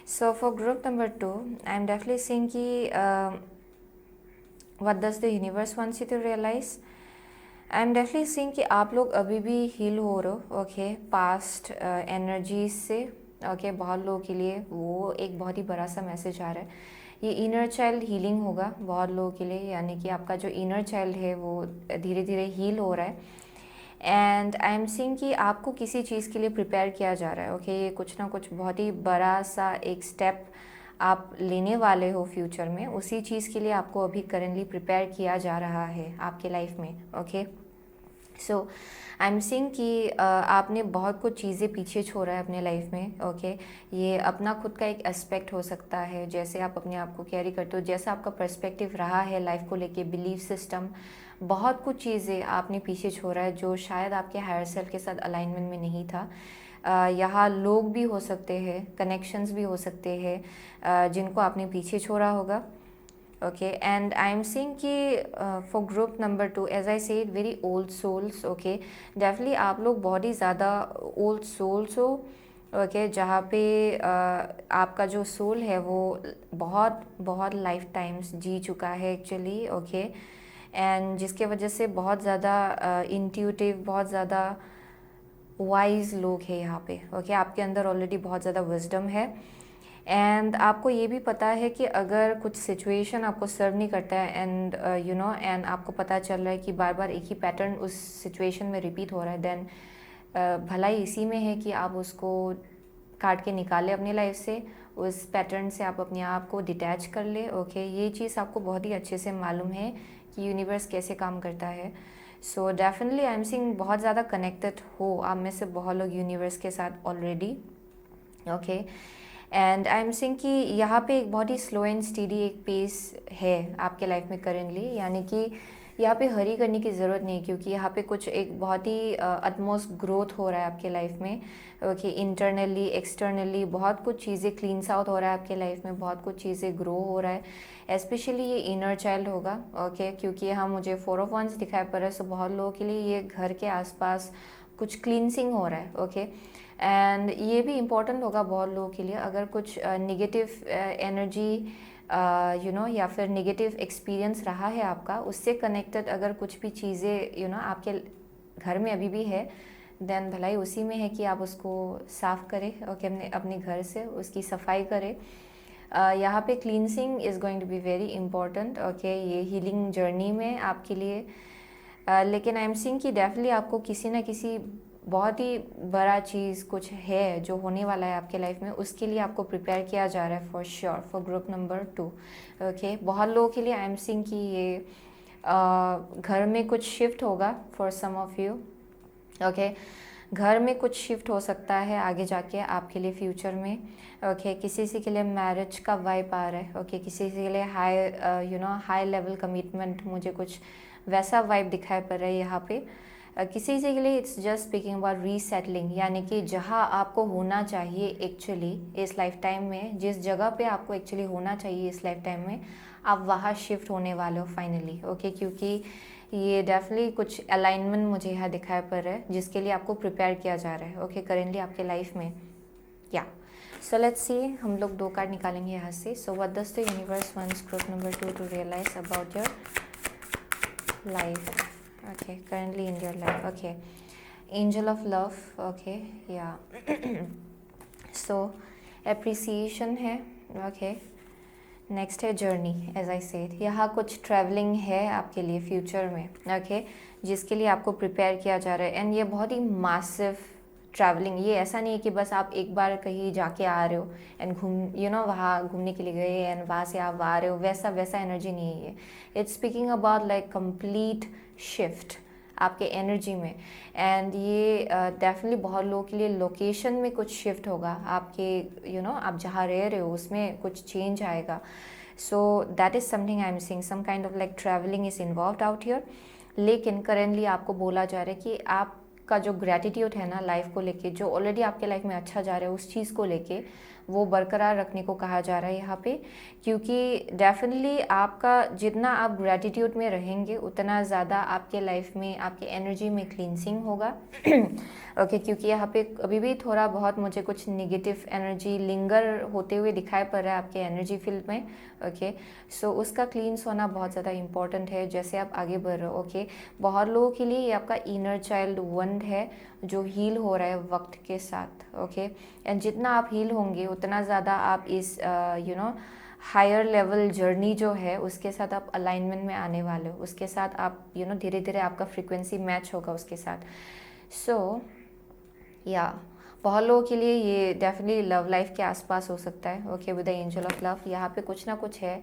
so for group number 2 I am definitely seeing कि what does the universe wants you to realise. I am definitely seeing कि आप लोग अभी भी heal हो रहे हो। Okay, past energies से। ओके, बहुत लोगों के लिए वो एक बहुत ही बड़ा सा मैसेज आ रहा है, ये इनर चाइल्ड हीलिंग होगा बहुत लोगों के लिए, यानी कि आपका जो इनर चाइल्ड है वो धीरे धीरे हील हो रहा है, एंड आई एम सीइंग कि आपको किसी चीज़ के लिए प्रिपेयर किया जा रहा है। ओके, ये कुछ ना कुछ बहुत ही बड़ा सा एक स्टेप आप लेने वाले हो फ्यूचर में, उसी चीज़ के लिए आपको अभी करेंटली प्रिपेयर किया जा रहा है आपके लाइफ में। Okay, so I am seeing कि आपने बहुत कुछ चीज़ें पीछे छोड़ा है अपने लाइफ में। ओके, ये अपना खुद का एक एस्पेक्ट हो सकता है, जैसे आप अपने आप को कैरी करते हो, जैसा आपका पर्सपेक्टिव रहा है लाइफ को लेके, बिलीफ सिस्टम, बहुत कुछ चीज़ें आपने पीछे छोड़ा है जो शायद आपके हायर सेल्फ के साथ अलाइनमेंट में नहीं था। यहाँ लोग भी हो सकते हैं, कनेक्शंस भी हो सकते हैं जिनको आपने पीछे छोड़ा होगा। Okay and I am seeing कि for group number 2 as I said very old souls, okay definitely आप लोग बहुत ही ज़्यादा ओल्ड सोल्स हो, ओके जहाँ पे आपका जो सोल है वो बहुत बहुत लाइफ टाइम्स जी चुका है एक्चुअली, ओके एंड जिसके वजह से बहुत ज़्यादा इंट्यूटिव, बहुत ज़्यादा वाइज लोग हैं यहाँ पे, ओके आपके अंदर ऑलरेडी बहुत ज़्यादा विजडम है एंड आपको ये भी पता है कि अगर कुछ सिचुएशन आपको सर्व नहीं करता है एंड यू नो एंड आपको पता चल रहा है कि बार बार एक ही पैटर्न उस सिचुएशन में रिपीट हो रहा है, देन भलाई इसी में है कि आप उसको काट के निकालें अपनी लाइफ से, उस पैटर्न से आप अपने आप को डिटैच कर ले, ओके ये चीज़ आपको बहुत ही अच्छे से मालूम है कि यूनिवर्स कैसे काम करता है। So definitely I am seeing बहुत ज़्यादा कनेक्टेड हो आप में से बहुत लोग यूनिवर्स के साथ already, okay and I am seeing कि यहाँ पे एक बहुत ही स्लो एंड स्टीडी एक पेस है आपके लाइफ में करेंटली, यानी कि यहाँ पे हरी करने की ज़रूरत नहीं क्योंकि यहाँ पे कुछ एक बहुत ही अटमोस्ट ग्रोथ हो रहा है आपके लाइफ में, ओके इंटरनली एक्सटर्नली बहुत कुछ चीज़ें क्लीन्स आउट हो रहा है आपके लाइफ में, बहुत कुछ चीज़ें ग्रो हो रहा है, स्पेशली ये इनर चाइल्ड होगा, ओके क्योंकि यहाँ मुझे 4 ऑफ वंस दिखाई पड़ रहा है, सो बहुत लोगों के लिए ये घर के आसपास कुछ क्लींसिंग हो रहा है, ओके एंड ये भी इम्पोर्टेंट होगा बहुत लोगों के लिए अगर कुछ नेगेटिव एनर्जी यू नो या फिर नेगेटिव एक्सपीरियंस रहा है आपका, उससे कनेक्टेड अगर कुछ भी चीज़ें यू नो आपके घर में अभी भी है, देन भलाई उसी में है कि आप उसको साफ़ करें, ओके अपने घर से उसकी सफाई करें। यहाँ पे cleansing is going to be very important, okay ये हीलिंग जर्नी में आपके लिए। लेकिन आई एम सीइंग कि डेफिनेटली आपको किसी ना किसी बहुत ही बड़ा चीज़ कुछ है जो होने वाला है आपके लाइफ में, उसके लिए आपको प्रिपेयर किया जा रहा है for sure for group number 2, okay बहुत लोगों के लिए आई एम सीइंग कि ये घर में कुछ शिफ्ट होगा for some of you, okay घर में कुछ शिफ्ट हो सकता है आगे जाके आपके लिए फ्यूचर में, ओके किसी के लिए मैरिज का वाइब आ रहा है, ओके किसी के लिए high you know high level commitment, मुझे कुछ वैसा वाइब दिखाई पड़ रहा है यहाँ पे। किसी के लिए इट्स जस्ट स्पीकिंग अबाउट रीसेटलिंग, यानी कि जहाँ आपको होना चाहिए एक्चुअली इस लाइफ टाइम में, जिस जगह पे आपको एक्चुअली होना चाहिए इस लाइफ टाइम में, आप वहाँ शिफ्ट होने वाले हो फाइनली, ओके क्योंकि ये डेफिनेटली कुछ अलाइनमेंट मुझे यहाँ दिखाई पड़ रहा है जिसके लिए आपको प्रिपेयर किया जा रहा है, ओके करेंटली आपके लाइफ में। या सो लेट्स सी, हम लोग 2 कार्ड निकालेंगे यहाँ से। So what does the universe wants group number 2 to realise about your life, okay currently in your life, okay angel of love, okay yeah so appreciation है, okay next है journey, as I said यहाँ कुछ travelling है आपके लिए future में, okay जिसके लिए आपको प्रिपेयर किया जा रहा है एंड ये बहुत ही मासिव ट्रैवलिंग, ये ऐसा नहीं है कि बस आप एक बार कहीं जाके आ रहे हो एंड घूम यू नो वहाँ घूमने के लिए गए एंड वहाँ से आप आ रहे हो, वैसा एनर्जी नहीं है ये। It's speaking about like complete shift आपके एनर्जी में एंड ये डेफिनेटली बहुत लोगों के लिए लोकेशन में कुछ शिफ्ट होगा आपके यू नो आप जहाँ रह रहे हो उसमें कुछ चेंज आएगा। So that is something I am seeing, some kind of like travelling is involved out here. लेकिन करेंटली आपको बोला जा रहा है कि आपका जो ग्रैटिट्यूड है ना लाइफ को लेके, जो ऑलरेडी आपके लाइफ में अच्छा जा रहा है उस चीज़ को लेके वो बरकरार रखने को कहा जा रहा है यहाँ पे, क्योंकि डेफिनेटली आपका जितना आप ग्रैटिट्यूड में रहेंगे उतना ज़्यादा आपके लाइफ में आपके एनर्जी में क्लींसिंग होगा ओके क्योंकि यहाँ पे अभी भी थोड़ा बहुत मुझे कुछ नेगेटिव एनर्जी लिंगर होते हुए दिखाई पड़ रहा है आपके एनर्जी फील्ड में, ओके सो उसका क्लींस होना बहुत ज़्यादा इंपॉर्टेंट है जैसे आप आगे बढ़ रहे हो, ओके बहुत लोगों के लिए ये आपका इनर चाइल्ड वंड है जो हील हो रहा है वक्त के साथ, ओके एंड जितना आप हील होंगे उतना ज़्यादा आप इस you know higher level journey जो है उसके साथ आप अलाइनमेंट में आने वाले हो, उसके साथ आप यू नो धीरे धीरे आपका फ्रीक्वेंसी मैच होगा उसके साथ। सो या बहुत लोगों के लिए ये डेफिनेटली लव लाइफ के आसपास हो सकता है, okay with the angel of love यहाँ पे कुछ ना कुछ है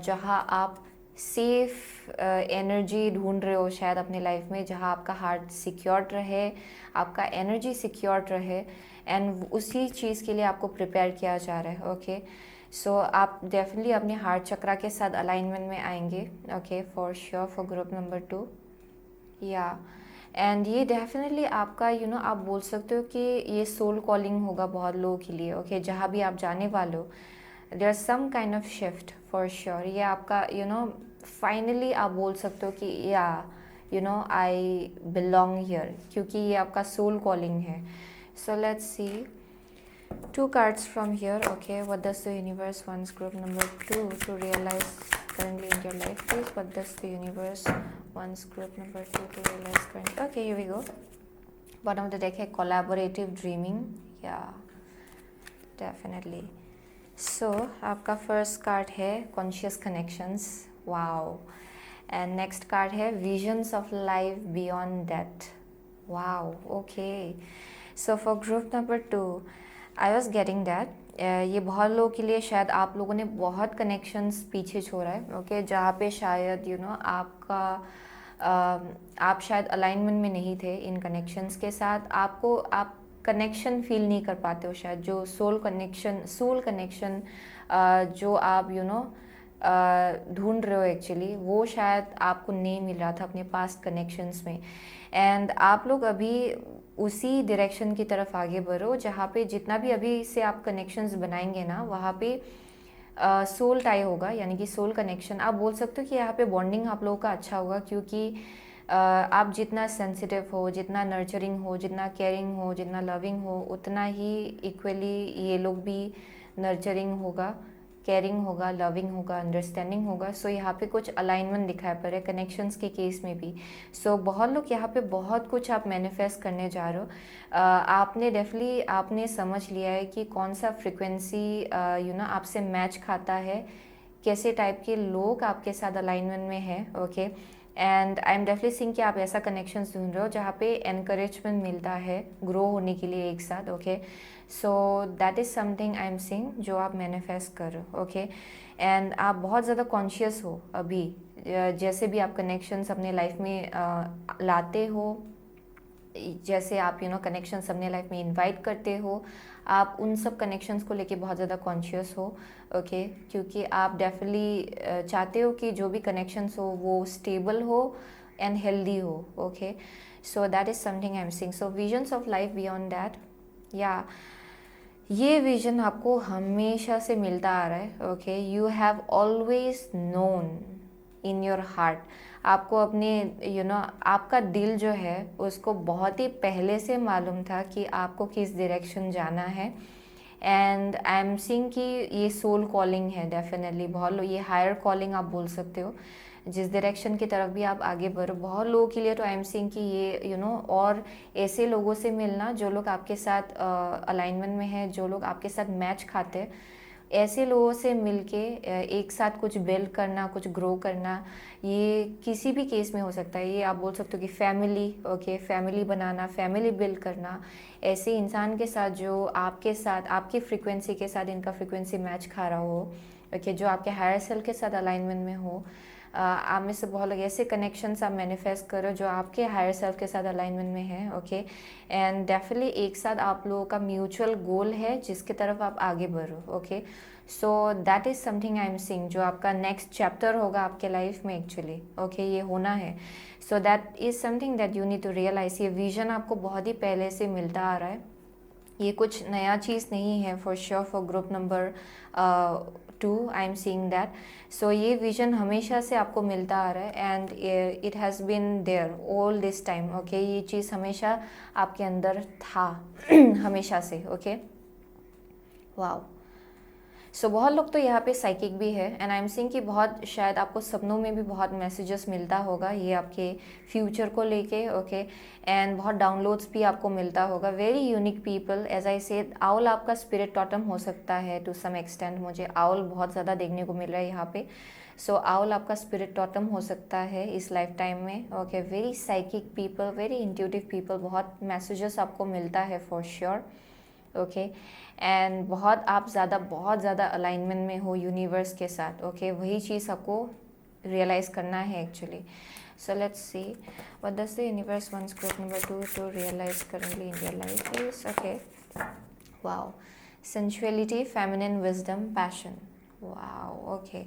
जहाँ आप सेफ एनर्जी ढूंढ रहे हो शायद अपने लाइफ में, जहाँ आपका हार्ट सिक्योर्ड रहे, आपका एनर्जी सिक्योर्ड रहे एंड उसी चीज़ के लिए आपको प्रिपेयर किया जा रहा है, ओके सो आप डेफिनेटली अपने हार्ट चक्रा के साथ अलाइनमेंट में आएंगे, okay for sure for group number 2 या एंड ये डेफिनेटली आपका यू नो आप बोल सकते हो कि ये सोल कॉलिंग होगा बहुत लोगों के लिए, ओके जहाँ भी आप जाने वाले हो there some kind of shift for sure. ये आपका फाइनली आप बोल सकते हो कि या आई बिलोंग हियर, क्योंकि ये आपका सोल कॉलिंग है। So let's C 2 cards from here. Okay, what does the universe wants group number 2 to realize currently in your life, please? What does the universe wants group number 2 to realize currently? Okay, here we go. Bottom of the deck है collaborative dreaming. Yeah, definitely. So आपका first card है conscious connections. Wow. And next card है visions of life beyond death. Wow. Okay. So for group number 2, I was getting that ये बहुत लोगों के लिए शायद आप लोगों ने बहुत कनेक्शंस पीछे छोड़ा है। ओके, जहाँ पे शायद आपका आप शायद अलाइनमेंट में नहीं थे इन कनेक्शंस के साथ। आप कनेक्शन फील नहीं कर पाते हो शायद, जो सोल कनेक्शन जो आप ढूंढ रहे हो एक्चुअली, वो शायद आपको नहीं मिल रहा था अपने पास्ट कनेक्शंस में। एंड आप लोग अभी उसी डायरेक्शन की तरफ आगे बढ़ो जहाँ पे जितना भी अभी से आप कनेक्शंस बनाएंगे ना, वहाँ पे सोल टाई होगा, यानी कि सोल कनेक्शन। आप बोल सकते हो कि यहाँ पे बॉन्डिंग आप लोगों का अच्छा होगा, क्योंकि आप जितना सेंसिटिव हो, जितना नर्चरिंग हो, जितना केयरिंग हो, जितना लविंग हो, उतना ही इक्वली ये लोग भी नर्चरिंग होगा, केयरिंग होगा, लविंग होगा, अंडरस्टैंडिंग होगा। सो यहाँ पे कुछ अलाइनमेंट दिखाई पड़ रहा है कनेक्शंस के केस में भी। सो बहुत लोग यहाँ पे बहुत कुछ आप मैनिफेस्ट करने जा रहे हो। आपने डेफिनेटली आपने समझ लिया है कि कौन सा फ्रिक्वेंसी आपसे मैच खाता है, कैसे टाइप के लोग आपके साथ अलाइनमेंट में है। Okay, and I am definitely seeing कि आप ऐसा कनेक्शंस ढूंढ रहे हो जहाँ पे एनकरेजमेंट मिलता है ग्रो होने के लिए एक साथ। Okay, so that is something I am seeing जो आप मैनिफेस्ट कर रहे हो। ओके, एंड आप बहुत ज़्यादा कॉन्शियस हो अभी, जैसे भी आप कनेक्शंस अपने लाइफ में लाते हो, जैसे आप कनेक्शंस अपने लाइफ में इनवाइट करते हो, आप उन सब कनेक्शंस को लेके बहुत ज़्यादा कॉन्शियस हो। ओके, क्योंकि आप डेफिनेटली चाहते हो कि जो भी कनेक्शंस हो वो स्टेबल हो एंड हेल्दी हो। Okay, so that is something I am seeing. So visions of life beyond that, या ये विजन आपको हमेशा से मिलता आ रहा है। Okay, you have always known in your heart, आपको अपने आपका दिल जो है उसको बहुत ही पहले से मालूम था कि आपको किस डायरेक्शन जाना है। एंड आई एम सीइंग कि ये सोल कॉलिंग है डेफिनेटली, बहुत लोग ये हायर कॉलिंग आप बोल सकते हो, जिस डायरेक्शन की तरफ भी आप आगे बढ़ो। बहुत लोगों के लिए तो आई एम सीइंग कि ये और ऐसे लोगों से मिलना जो लोग आपके साथ अलाइनमेंट में है, जो लोग आपके साथ मैच खाते हैं, ऐसे लोगों से मिलके एक साथ कुछ बिल्ड करना, कुछ ग्रो करना, ये किसी भी केस में हो सकता है। ये आप बोल सकते हो कि फैमिली, ओके, फैमिली बनाना, फैमिली बिल्ड करना, ऐसे इंसान के साथ जो आपके साथ आपकी फ्रीक्वेंसी के साथ इनका फ्रीक्वेंसी मैच खा रहा हो, ओके, जो आपके हायर सेल्फ के साथ अलाइनमेंट में हो। आप में से बहुत लोग ऐसे कनेक्शंस आप मैनिफेस्ट करो जो आपके हायर सेल्फ के साथ अलाइनमेंट में है। ओके, एंड डेफिनेटली एक साथ आप लोगों का म्यूचुअल गोल है जिसके तरफ आप आगे बढ़ो। Okay, so that is something I am seeing जो आपका नेक्स्ट चैप्टर होगा आपके लाइफ में एक्चुअली। ओके, ये होना है। So that is something that you need to realise. ये विजन आपको बहुत ही पहले से मिलता आ रहा है, ये कुछ नया चीज़ नहीं है for sure. For group number 2 I am seeing that. So ये विजन हमेशा से आपको मिलता आ रहा है and it has been there all this time. Okay, ये चीज़ हमेशा आपके अंदर था हमेशा से। Okay, wow. सो बहुत लोग तो यहाँ पे साइकिक भी है एंड आई एम सीइंग कि बहुत शायद आपको सपनों में भी बहुत मैसेजेस मिलता होगा ये आपके फ्यूचर को लेके। ओके, एंड बहुत डाउनलोड्स भी आपको मिलता होगा। Very unique people, as I said, owl आपका स्पिरिट टोटम हो सकता है टू सम एक्सटेंट। मुझे आउल बहुत ज़्यादा देखने को मिल रहा है यहाँ पे। सो आउल आपका स्पिरिट टोटम हो सकता है इस लाइफ टाइम में। Okay, very psychic people, very intuitive people, बहुत मैसेजेस आपको मिलता है फॉर श्योर। ओके, एंड बहुत ज़्यादा अलाइनमेंट में हो यूनिवर्स के साथ। ओके, वही चीज़ आपको रियलाइज़ करना है actually. So let's see what does the universe wants group number 2 to realise currently in their life is. Okay, wow, sensuality, feminine wisdom, passion. Wow, okay,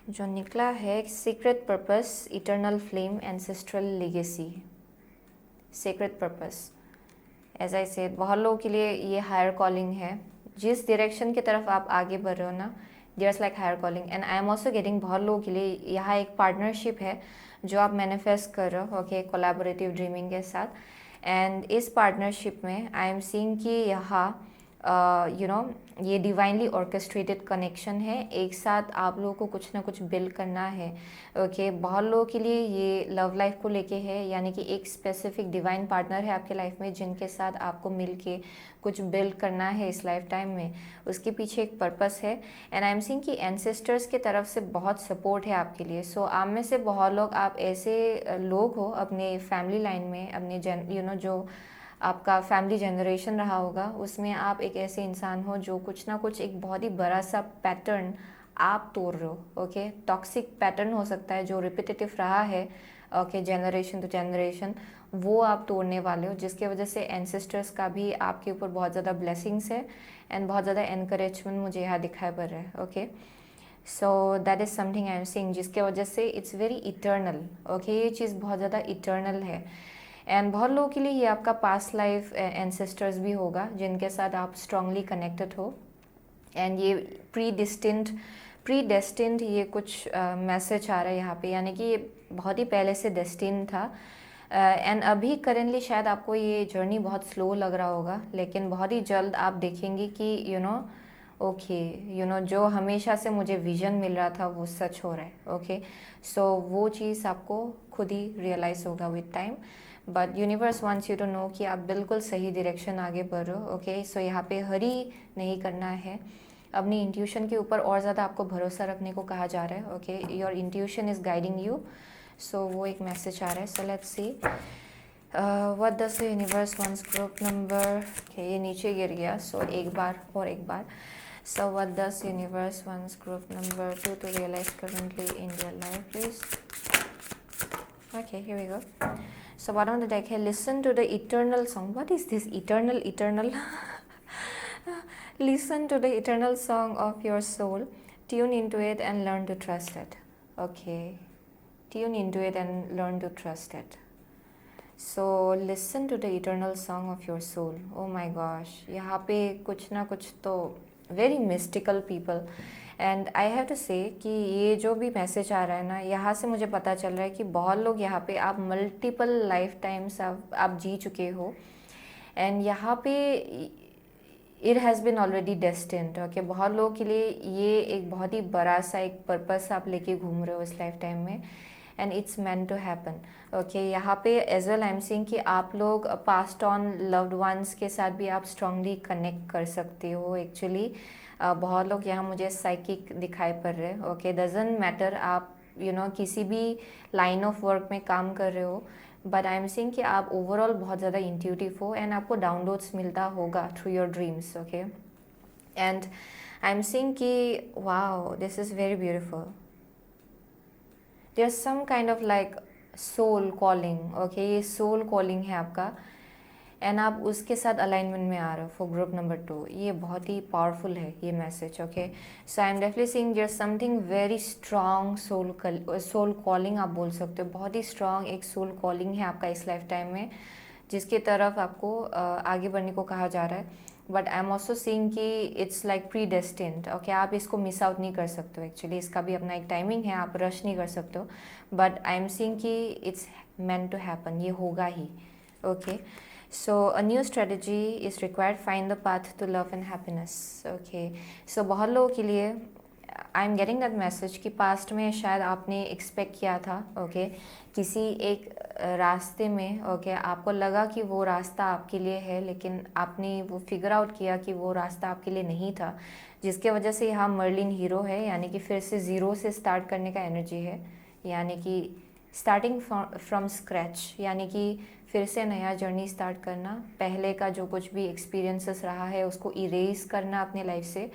जो निकला है secret purpose, eternal flame, ancestral legacy. Secret purpose, as I said, बहुत लोगों के लिए ये higher calling है। जिस डायरेक्शन की तरफ आप आगे बढ़ रहे हो ना, there's like higher calling. And I am also getting बहुत लोगों के लिए यहाँ एक पार्टनरशिप है जो आप मैनिफेस्ट कर रहे हो, ओके, कोलैबोरेटिव ड्रीमिंग के साथ। एंड इस पार्टनरशिप में आई एम सीइंग कि यहाँ यू नो ये डिवाइनली ऑर्केस्ट्रेटेड कनेक्शन है, एक साथ आप लोगों को कुछ ना कुछ बिल्ड करना है, ओके। बहुत लोगों के लिए ये लव लाइफ को लेके है, यानी कि एक स्पेसिफिक डिवाइन पार्टनर है आपके लाइफ में जिनके साथ आपको मिल के कुछ बिल्ड करना है इस लाइफ टाइम में, उसके पीछे एक पर्पस है। एंड आई एम सीइंग कि एंसेस्टर्स की तरफ से बहुत सपोर्ट है आपके लिए। सो आप में से बहुत लोग, आप ऐसे लोग हो अपने फैमिली लाइन में, अपने जो आपका फैमिली जनरेशन रहा होगा उसमें आप एक ऐसे इंसान हो जो कुछ ना कुछ एक बहुत ही बड़ा सा पैटर्न आप तोड़ रहे हो, ओके। टॉक्सिक पैटर्न हो सकता है जो रिपीटेटिव रहा है, ओके, जनरेशन टू जनरेशन, वो आप तोड़ने वाले हो, जिसके वजह से एंसेस्टर्स का भी आपके ऊपर बहुत ज़्यादा ब्लेसिंग्स है एंड बहुत ज़्यादा एनकरेजमेंट मुझे यहाँ दिखाई पड़ रहा है, okay. So that is something I am seeing, जिसके वजह से इट्स वेरी इटर्नल, ओके। ये चीज़ बहुत ज़्यादा इटर्नल है। एंड बहुत लोगों के लिए ये आपका पास्ट लाइफ एंसेस्टर्स भी होगा जिनके साथ आप स्ट्रांगली कनेक्टेड हो। एंड ये प्री डेस्टिन्ड ये कुछ मैसेज आ रहा है यहाँ पे, यानी कि ये बहुत ही पहले से डेस्टिन था। एंड अभी करेंटली शायद आपको ये जर्नी बहुत स्लो लग रहा होगा, लेकिन बहुत ही जल्द आप देखेंगे कि ओके, जो हमेशा से मुझे विजन मिल रहा था वो सच हो रहा है, ओके। सो वो चीज़ आपको खुद ही रियलाइज़ होगा with time. But universe wants you to know कि आप बिल्कुल सही डायरेक्शन आगे बढ़ रहे हो, ओके। सो यहाँ पे हरी नहीं करना है, अपनी इंट्यूशन के ऊपर और ज़्यादा आपको भरोसा रखने को कहा जा रहा है, okay. Your intuition is guiding you. So वो एक मैसेज आ रहा है। So let's see what does the universe wants group number, okay, ये नीचे गिर गया, सो एक बार। So what does universe wants group number 2 to realise currently in your life please. Okay, here we go. So bottom of the deck here, listen to the eternal song. What is this eternal? Listen to the eternal song of your soul. Tune into it and learn to trust it. Okay. Tune into it and learn to trust it. So listen to the eternal song of your soul. Oh my gosh. यहाँ पे कुछ ना कुछ तो very mystical people. And I have to say कि ये जो भी मैसेज आ रहा है ना, यहाँ से मुझे पता चल रहा है कि बहुत लोग यहाँ पे आप मल्टीपल लाइफ टाइम्स आप जी चुके हो। एंड यहाँ पे it has been already destined, okay. बहुत लोगों के लिए ये एक बहुत ही बड़ा सा एक पर्पस आप लेके घूम रहे हो इस लाइफ टाइम में, and it's meant to happen, okay. यहाँ पे as well I am seeing कि आप लोग पास्ट ऑन लव्ड वंस के साथ भी आप स्ट्रांगली कनेक्ट कर सकते हो एक्चुअली। बहुत लोग यहाँ मुझे साइकिक दिखाई पड़ रहे हैं, ओके। डजंट मैटर आप किसी भी लाइन ऑफ वर्क में काम कर रहे हो, बट आई एम सीइंग कि आप ओवरऑल बहुत ज़्यादा इंट्यूटिव हो एंड आपको डाउनलोड्स मिलता होगा through your dreams, okay. And I am seeing कि wow, this is very beautiful. There some kind of like soul calling, okay. ये सोल कॉलिंग है आपका एंड आप उसके साथ अलाइनमेंट में आ रहे हो फॉर ग्रुप नंबर 2। ये बहुत ही पावरफुल है ये message, okay. So I am definitely seeing there something very strong soul calling आप बोल सकते हो। बहुत ही स्ट्रॉन्ग एक सोल कॉलिंग है आपका इस लाइफ टाइम में, जिसकी तरफ आपको आगे बढ़ने को कहा जा रहा है। But I am also seeing कि it's like pre destined, okay. आप इसको मिस आउट नहीं कर सकते हो एक्चुअली, इसका भी अपना एक टाइमिंग है, आप रश नहीं कर सकते हो। बट आई एम सीइंग कि इट्स मेंट टू हैपन, ये होगा ही, okay. So a new strategy is required. Find the path to love and happiness. Okay. So बहुत लोगों के लिए I am getting that message कि पास्ट में शायद आपने एक्सपेक्ट किया था, ओके, किसी एक रास्ते में, ओके, आपको लगा कि वो रास्ता आपके लिए है, लेकिन आपने वो फिगर आउट किया कि वो रास्ता आपके लिए नहीं था, जिसके वजह से यहाँ मर्लिन हीरो है, यानी कि फिर से ज़ीरो से स्टार्ट करने का एनर्जी है, यानी कि स्टार्टिंग फ्रॉम स्क्रैच, यानी कि फिर से नया जर्नी स्टार्ट करना, पहले का जो कुछ भी एक्सपीरियंसेस रहा है उसको इरेज करना अपने लाइफ से।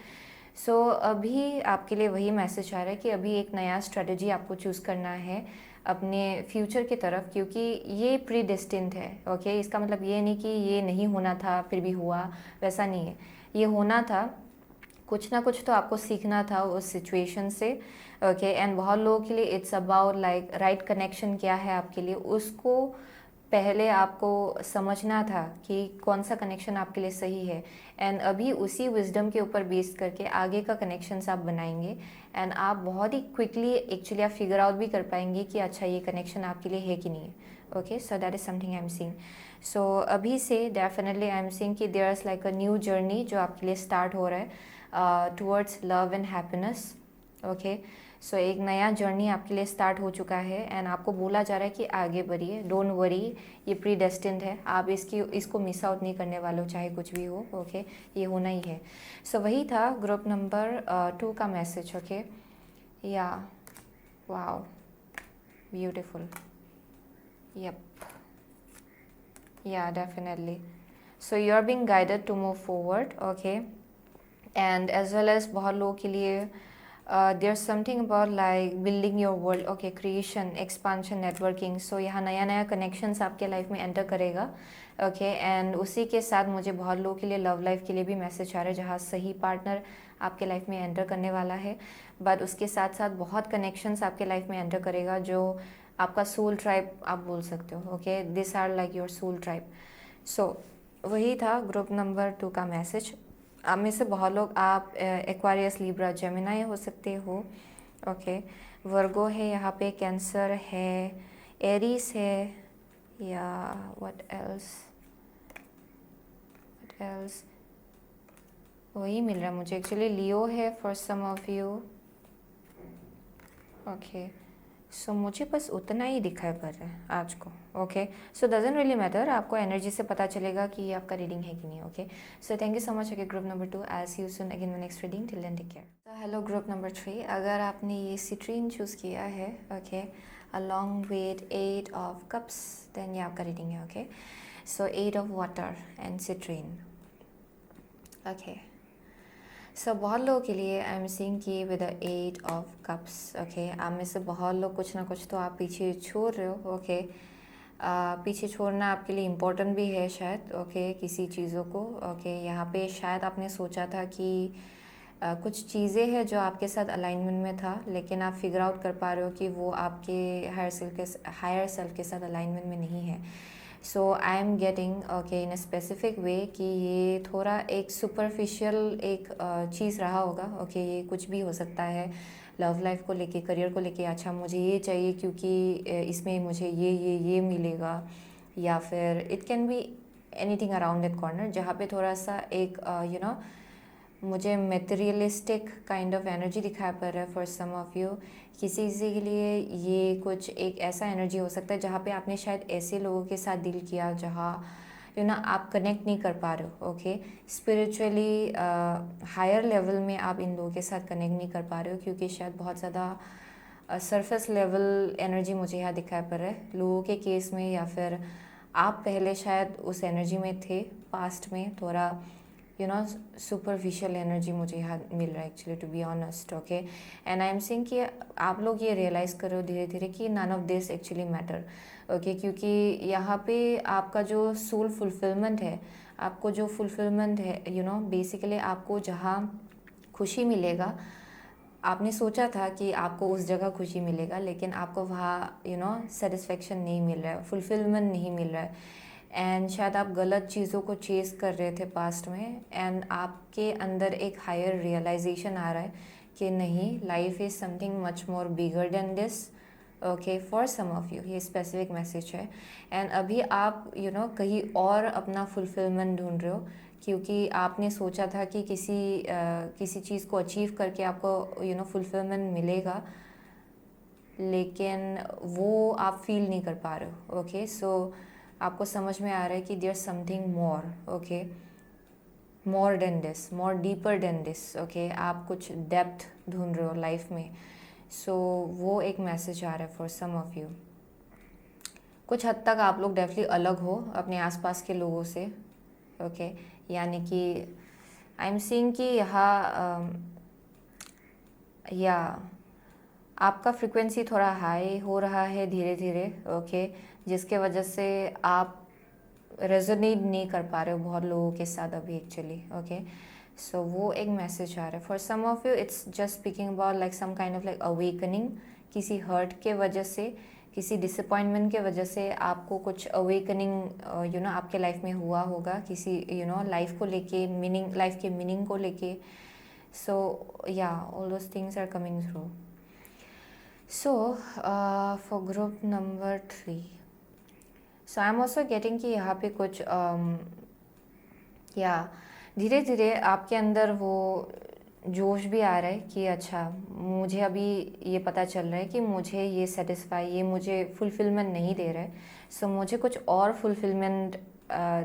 सो अभी आपके लिए वही मैसेज आ रहा है कि अभी एक नया स्ट्रेटजी आपको चूज़ करना है अपने फ्यूचर की तरफ, क्योंकि ये प्री डेस्टिन्ड है, ओके। इसका मतलब ये नहीं कि ये नहीं होना था फिर भी हुआ, वैसा नहीं है, ये होना था। कुछ ना कुछ तो आपको सीखना था उस सिचुएशन से, ओके। एंड बहुत लोगों के लिए it's about like right connection क्या है आपके लिए, उसको पहले आपको समझना था कि कौन सा कनेक्शन आपके लिए सही है, एंड अभी उसी विजडम के ऊपर बेस करके आगे का कनेक्शंस आप बनाएंगे, एंड आप बहुत ही क्विकली एक्चुअली आप फिगर आउट भी कर पाएंगे कि अच्छा ये कनेक्शन आपके लिए है कि नहीं है. Okay, so that is something I am seeing. So अभी से डेफिनेटली आई एम सीइंग कि there is like a new journey जो आपके लिए स्टार्ट हो रहा है towards love and happiness. Okay, so एक नया जर्नी आपके लिए स्टार्ट हो चुका है, एंड आपको बोला जा रहा है कि आगे बढ़िए, डोंट वरी, ये प्री डेस्टिन्ड है, आप इसको मिस आउट नहीं करने वाले हो, चाहे कुछ भी हो. ओके, ये होना ही है. सो वही था ग्रुप नंबर 2 का message. Okay, yeah wow, beautiful, yup, yeah definitely. So you are being guided to move forward. Okay, and as well as बहुत लोगों के लिए there's something about like building your world. Okay, creation, expansion, networking. So यहाँ नया नया connections आपके life में enter करेगा. ओके, एंड उसी के साथ मुझे बहुत लोगों के लिए लव लाइफ के लिए भी मैसेज आ रहा है जहाँ सही पार्टनर आपके लाइफ में एंटर करने वाला है, बट उसके साथ साथ बहुत कनेक्शंस आपके लाइफ में एंटर करेगा जो आपका सोल ट्राइब आप बोल सकते हो. Okay, this are like your soul tribe. So वही था ग्रुप नंबर 2 का मैसेज. आप में से बहुत लोग आप एक्वारियस, लिब्रा, जेमिनाई हो सकते हो. ओके, वर्गो है यहाँ पे, कैंसर है, एरीज है, या व्हाट एल्स वही मिल रहा है मुझे एक्चुअली. लियो है for some of you. Okay, so मुझे बस उतना ही दिखाई पड़ रहा है आज को. Okay, so doesn't really matter, आपको एनर्जी से पता चलेगा कि ये आपका रीडिंग है कि नहीं. Okay, so thank you so much. Okay, group number 2, I see you soon again my next reading. Till then take care. So hello group number 3, अगर आपने ये सिट्रीन चूज़ किया है, okay, along with 8 of cups, then ये आपका reading है. Okay, so 8 of water and citrine. Okay, so बहुत लोगों के लिए आई एम सीइंग कि विद 8 ऑफ कप्स. ओके, आप में से बहुत लोग कुछ ना कुछ तो आप पीछे छोड़ रहे हो. ओके, पीछे छोड़ना आपके लिए इम्पोर्टेंट भी है शायद. ओके, किसी चीज़ों को. ओके, यहाँ पे शायद आपने सोचा था कि कुछ चीज़ें हैं जो आपके साथ अलाइनमेंट में था, लेकिन आप फिगर आउट कर पा रहे हो कि वो आपके हायर सेल्फ के साथ अलाइनमेंट में नहीं है. So I am getting okay in a specific way कि ये थोड़ा एक सुपरफिशियल एक चीज़ रहा होगा. ओके, ये कुछ भी हो सकता है, लव लाइफ को लेके, करियर को लेके. अच्छा, मुझे ये चाहिए क्योंकि इसमें मुझे ये मिलेगा, या फिर it can be anything around that corner जहाँ पे थोड़ा सा एक यू नो मुझे मेटेरियलिस्टिक काइंड ऑफ एनर्जी दिखाई पड़ रहा है फॉर सम ऑफ यू. किसी किसी के लिए ये कुछ एक ऐसा एनर्जी हो सकता है जहाँ पे आपने शायद ऐसे लोगों के साथ डील किया जहाँ आप कनेक्ट नहीं कर पा रहे हो. ओके, स्पिरिचुअली हायर लेवल में आप इन लोगों के साथ कनेक्ट नहीं कर पा रहे हो क्योंकि शायद बहुत ज़्यादा सरफेस लेवल एनर्जी मुझे यहाँ दिखाई पड़ रहा है लोगों के केस में, या फिर आप पहले शायद उस एनर्जी में थे पास्ट में. थोड़ा सुपरफिशियल एनर्जी मुझे यहाँ मिल रहा है actually, to be honest. Okay, and I am saying कि आप लोग ये रियलाइज़ करो धीरे धीरे कि none of this actually matter. Okay, क्योंकि यहाँ पे आपका जो सोल फुलफिलमेंट है, आपको जो फुलफिलमेंट है बेसिकली आपको जहाँ खुशी मिलेगा, आपने सोचा था कि आपको उस जगह खुशी मिलेगा, लेकिन आपको वहाँ सेटिस्फेक्शन नहीं मिल रहा है, फुलफिलमेंट नहीं मिल रहा है. एंड शायद आप गलत चीज़ों को चेस कर रहे थे पास्ट में, एंड आपके अंदर एक हायर रियलाइजेशन आ रहा है कि नहीं, life is something much more bigger than this. Okay, for some of you ये स्पेसिफिक मैसेज है. एंड अभी आप कहीं और अपना फुलफिलमेंट ढूंढ रहे हो क्योंकि आपने सोचा था कि किसी चीज़ को अचीव करके आपको फुलफिलमेंट मिलेगा, लेकिन वो आप फील नहीं कर पा रहे हो. ओके, सो आपको समझ में आ रहा है कि there something more. Okay, more than this, more deeper than this. Okay, आप कुछ डेप्थ ढूंढ रहे हो लाइफ में. सो वो एक मैसेज आ रहा है फॉर सम ऑफ यू. कुछ हद तक आप लोग डेफिनेटली अलग हो अपने आसपास के लोगों से. ओके, यानी कि आई एम सीइंग कि या आपका फ्रिक्वेंसी थोड़ा हाई हो रहा है धीरे धीरे. ओके, जिसके वजह से आप रेजोनेट नहीं कर पा रहे हो बहुत लोगों के साथ अभी एक्चुअली. ओके, सो वो एक मैसेज आ रहा है for some of you. It's just speaking about like some kind of like awakening किसी हर्ट के वजह से, किसी डिसअपॉइंटमेंट के वजह से आपको कुछ अवेकनिंग आपके लाइफ में हुआ होगा, किसी लाइफ को लेके, लाइफ के मीनिंग को लेके. So yeah all those things are coming through. So for group number 3, so I am also getting कि यहाँ पे कुछ या धीरे धीरे आपके अंदर वो जोश भी आ रहा है कि अच्छा, मुझे अभी ये पता चल रहा है कि मुझे ये सेटिस्फाई, ये मुझे फुलफिलमेंट नहीं दे रहा है. सो मुझे कुछ और फुलफिलमेंट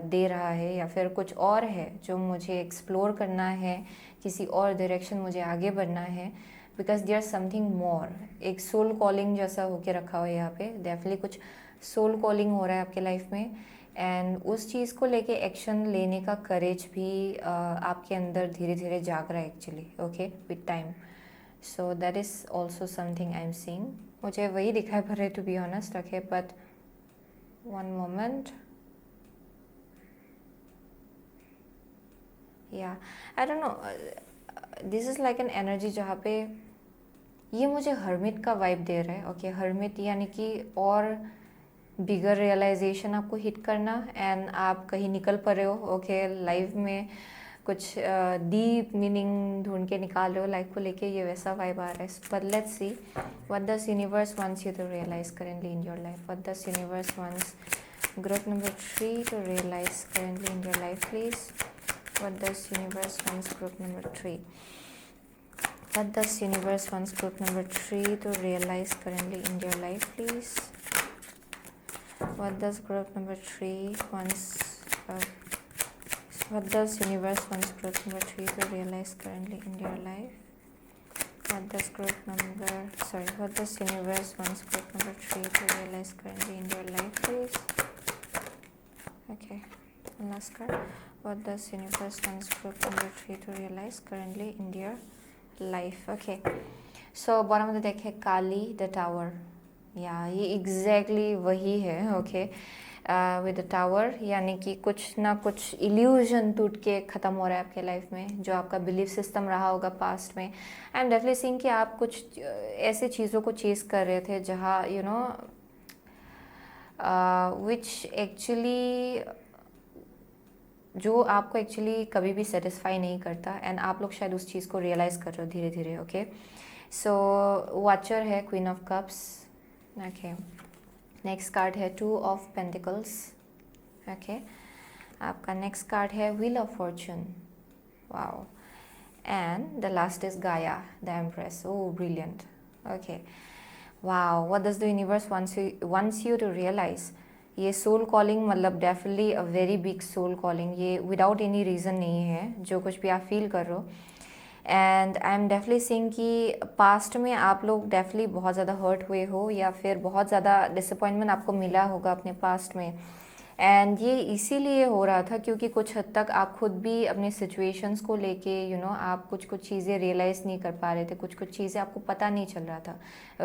दे रहा है, या फिर कुछ और है जो मुझे एक्सप्लोर करना है, किसी और डायरेक्शन मुझे आगे बढ़ना है. बिकॉज देयर समथिंग मोर, एक सोल कॉलिंग जैसा होके रखा हुआ है यहाँ पे. डेफिनेटली कुछ सोल कॉलिंग हो रहा है आपके लाइफ में, एंड उस चीज़ को लेके एक्शन लेने का करेज भी आपके अंदर धीरे धीरे जाग रहा है actually. Okay, with time. So that is also something I am seeing. मुझे वही दिखाई पड़ रहा है to be honest. Okay, but one moment. या I don't know, this is like an energy जहाँ पे ये मुझे हर्मिट का वाइब दे रहा है. ओके, हर्मिट यानी कि और बिगर रियलाइजेशन आपको हिट करना, एंड आप कहीं निकल पा रहे हो. ओके, लाइफ में कुछ डीप मीनिंग ढूंढ के निकाल रहे हो लाइफ को लेके, ये वैसा वाइब आ रहा है. But let's see what does universe wants you to realise currently in your life. What does universe wants group number 3 to realise currently in your life please. What does universe wants group number 3. What does universe wants group number 3 to realize currently in your life, please? What does group number 3 wants? What does universe wants group number 3 to realize currently in your life? What does What does universe wants group number 3 to realize currently in your life, please? Okay, one last card. What does universe wants group number 3 to realize currently in your life. Okay, so bottom में देखे काली the tower. या ये exactly वही है. Okay, with the tower यानी कि कुछ ना कुछ इल्यूजन टूट के ख़त्म हो रहा है आपके लाइफ में, जो आपका बिलीफ सिस्टम रहा होगा पास्ट में. आई एम डेफिनेटली सीइंग कि आप कुछ ऐसे चीज़ों को चेस कर रहे थे जहाँ विच एक्चुअली जो आपको एक्चुअली कभी भी सेटिस्फाई नहीं करता, एंड आप लोग शायद उस चीज़ को रियलाइज़ कर रहे हो धीरे धीरे. ओके, सो वॉचर है queen of cups. Okay, next card है 2 ऑफ पेंटिकल्स. ओके, आपका नेक्स्ट कार्ड है wheel of fortune. Wow, and the last is Gaia the empress. Oh brilliant. Okay, wow, what does the universe wants you to realise. ये soul calling मतलब definitely a very big soul calling. ये without any reason नहीं है, जो कुछ भी आप feel कर रहे हो. And I am definitely seeing कि पास्ट में आप लोग डेफिनेटली बहुत ज़्यादा हर्ट हुए हो, या फिर बहुत ज़्यादा डिसअपॉइंटमेंट आपको मिला होगा अपने पास्ट में. एंड ये इसीलिए हो रहा था क्योंकि कुछ हद तक आप खुद भी अपने सिचुएशंस को लेके आप कुछ चीज़ें रियलाइज़ नहीं कर पा रहे थे, कुछ चीज़ें आपको पता नहीं चल रहा था.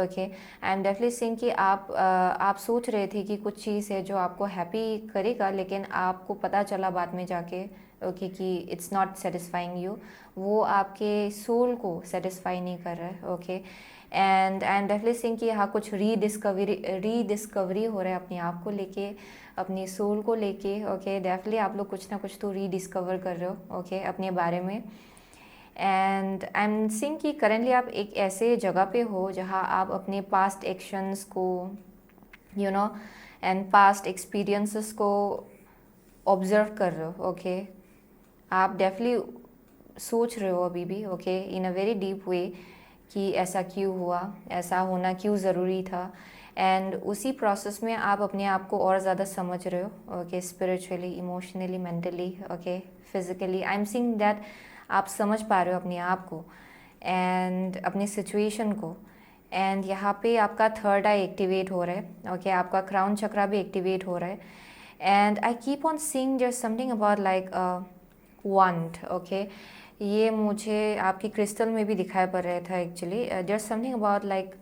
Okay, I am definitely saying कि आप सोच रहे थे कि कुछ चीज़ है जो आपको हैप्पी करेगा, लेकिन आपको पता चला बाद में जाके ओके कि इट्स नॉट सेटिस्फाइंग यू, वो आपके सोल को सेटिस्फाई नहीं कर रहा है. Okay, and I am definitely saying कि यहाँ कुछ रीडिस्कवरी हो रहा है अपने आप को लेके, अपनी सोल को लेके. ओके, डेफिनेटली आप लोग कुछ ना कुछ तो रीडिस्कवर कर रहे हो. ओके, अपने बारे में. एंड आई एम सीइंग कि करेंटली आप एक ऐसे जगह पे हो जहाँ आप अपने पास्ट एक्शंस को एंड पास्ट एक्सपीरियंसेस को ऑब्जर्व कर रहे हो. ओके, आप डेफिनेटली सोच रहे हो अभी भी. Okay, in a very deep way कि ऐसा क्यों हुआ, ऐसा होना क्यों ज़रूरी था. एंड उसी प्रोसेस में आप अपने आप को और ज़्यादा समझ रहे हो. Okay, spiritually, emotionally, mentally, okay, physically. I am seeing that आप समझ पा रहे हो अपने आप को एंड अपनी सिचुएशन को. एंड यहाँ पे आपका थर्ड आई एक्टिवेट हो रहा है. ओके, आपका क्राउन चक्रा भी एक्टिवेट हो रहा है. And I keep on seeing there something about like want. Okay, ये मुझे आपकी क्रिस्टल में भी दिखाई पड़ रहा था actually. There something about like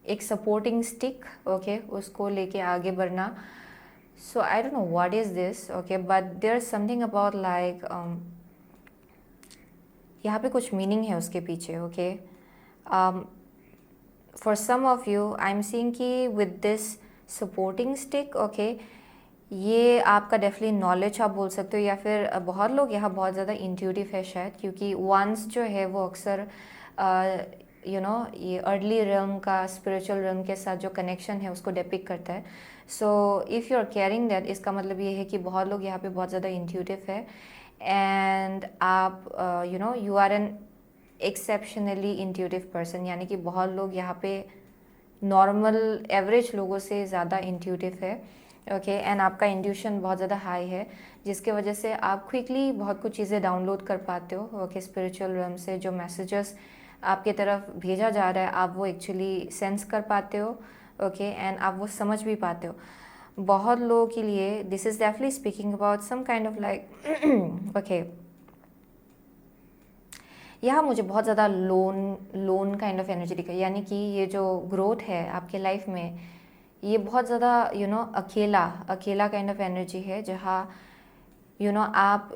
एक सपोर्टिंग स्टिक. ओके, उसको लेके आगे बढ़ना. So I don't know what is this. Okay, but there something about like यहाँ पे कुछ मीनिंग है उसके पीछे. Okay, for some of you I am seeing कि with this supporting stick, okay, ये आपका डेफिनेटली नॉलेज आप बोल सकते हो, या फिर बहुत लोग यहाँ बहुत ज़्यादा इंट्यूटिव है शायद, क्योंकि वंस जो है वो अक्सर ये अर्ली रिल्म का स्पिरिचुअल रिल्म के साथ जो कनेक्शन है उसको डिपिक्ट करता है. So if you are caring that, इसका मतलब ये है कि बहुत लोग यहाँ पे बहुत ज़्यादा इंट्यूटिव है, एंड आप you are an exceptionally intuitive person, यानी कि बहुत लोग यहाँ पे नॉर्मल एवरेज लोगों से ज़्यादा इंट्यूटिव है, ओके, एंड आपका इंट्यूशन बहुत ज़्यादा हाई है, जिसके वजह से आप क्विकली बहुत कुछ चीज़ें डाउनलोड कर पाते हो, ओके, स्पिरिचुअल रिल्म से जो मैसेजेस आपके तरफ भेजा जा रहा है आप वो एक्चुअली सेंस कर पाते हो, ओके, एंड आप वो समझ भी पाते हो. बहुत लोगों के लिए this is definitely speaking about some kind of like okay, यहाँ मुझे बहुत ज़्यादा लोन काइंड ऑफ एनर्जी दिखाई, यानी कि ये जो ग्रोथ है आपके लाइफ में, ये बहुत ज़्यादा अकेला काइंड ऑफ एनर्जी है, जहाँ आप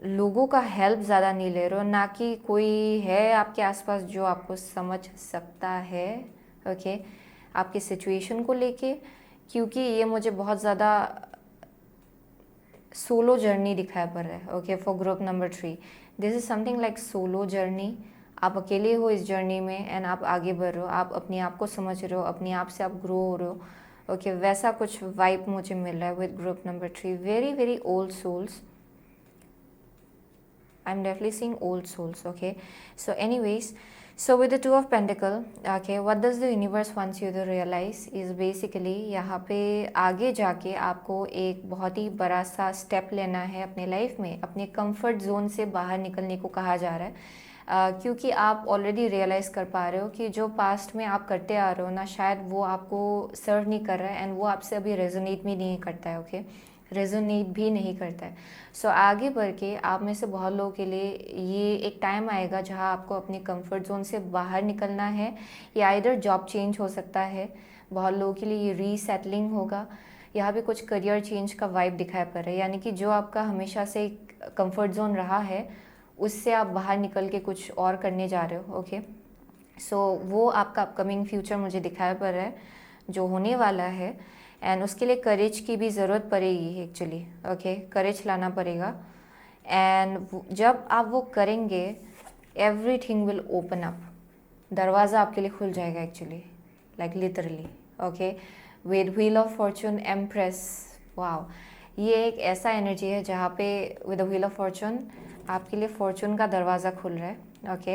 लोगों का हेल्प ज़्यादा नहीं ले रहे हो, ना कि कोई है आपके आसपास जो आपको समझ सकता है, ओके, आपकी सिचुएशन को लेके, क्योंकि ये मुझे बहुत ज़्यादा सोलो जर्नी दिखाया पड़ रहा है, okay, for group number 3 this is something like solo journey. आप अकेले हो इस जर्नी में एंड आप आगे बढ़ रहे हो, आप अपने आप को समझ रहे हो, अपने आप से आप ग्रो हो रहे हो, ओके, वैसा कुछ वाइब मुझे मिल रहा है with group number 3. Very very old souls, I'm definitely seeing old souls, okay. So anyways, so with the two of pentacle, okay, what does the universe wants you to realize is basically यहाँ पे आगे जाके आपको एक बहुत ही बड़ा सा step लेना है अपने लाइफ में, अपने कंफर्ट जोन से बाहर निकलने को कहा जा रहा है, क्योंकि आप ऑलरेडी रियलाइज़ कर पा रहे हो कि जो पास्ट में आप करते आ रहे हो ना, शायद वो आपको सर्व नहीं कर रहा है, एंड वो आपसे अभी रेजोनेट भी नहीं करता है, ओके, रेजोनेट भी नहीं करता है. सो आगे बढ़ के आप में से बहुत लोगों के लिए ये एक टाइम आएगा जहाँ आपको अपने कंफर्ट जोन से बाहर निकलना है, या इधर जॉब चेंज हो सकता है, बहुत लोगों के लिए ये रीसेटलिंग होगा, यहाँ भी कुछ करियर चेंज का वाइब दिखाई पड़ रहा है, यानी कि जो आपका हमेशा से एक कंफर्ट जोन रहा है उससे आप बाहर निकल के कुछ और करने जा रहे हो, ओके. सो वो आपका अपकमिंग फ्यूचर मुझे दिखाई पड़ रहा है जो होने वाला है, एंड उसके लिए करेज की भी ज़रूरत पड़ेगी एक्चुअली, ओके, करेज लाना पड़ेगा, एंड जब आप वो करेंगे एवरीथिंग विल ओपन अप, दरवाज़ा आपके लिए खुल जाएगा actually, like literally, okay. With wheel of Fortune, empress, wow, ये एक ऐसा एनर्जी है जहाँ पे with the wheel of Fortune आपके लिए फॉर्चून का दरवाज़ा खुल रहा है, ओके,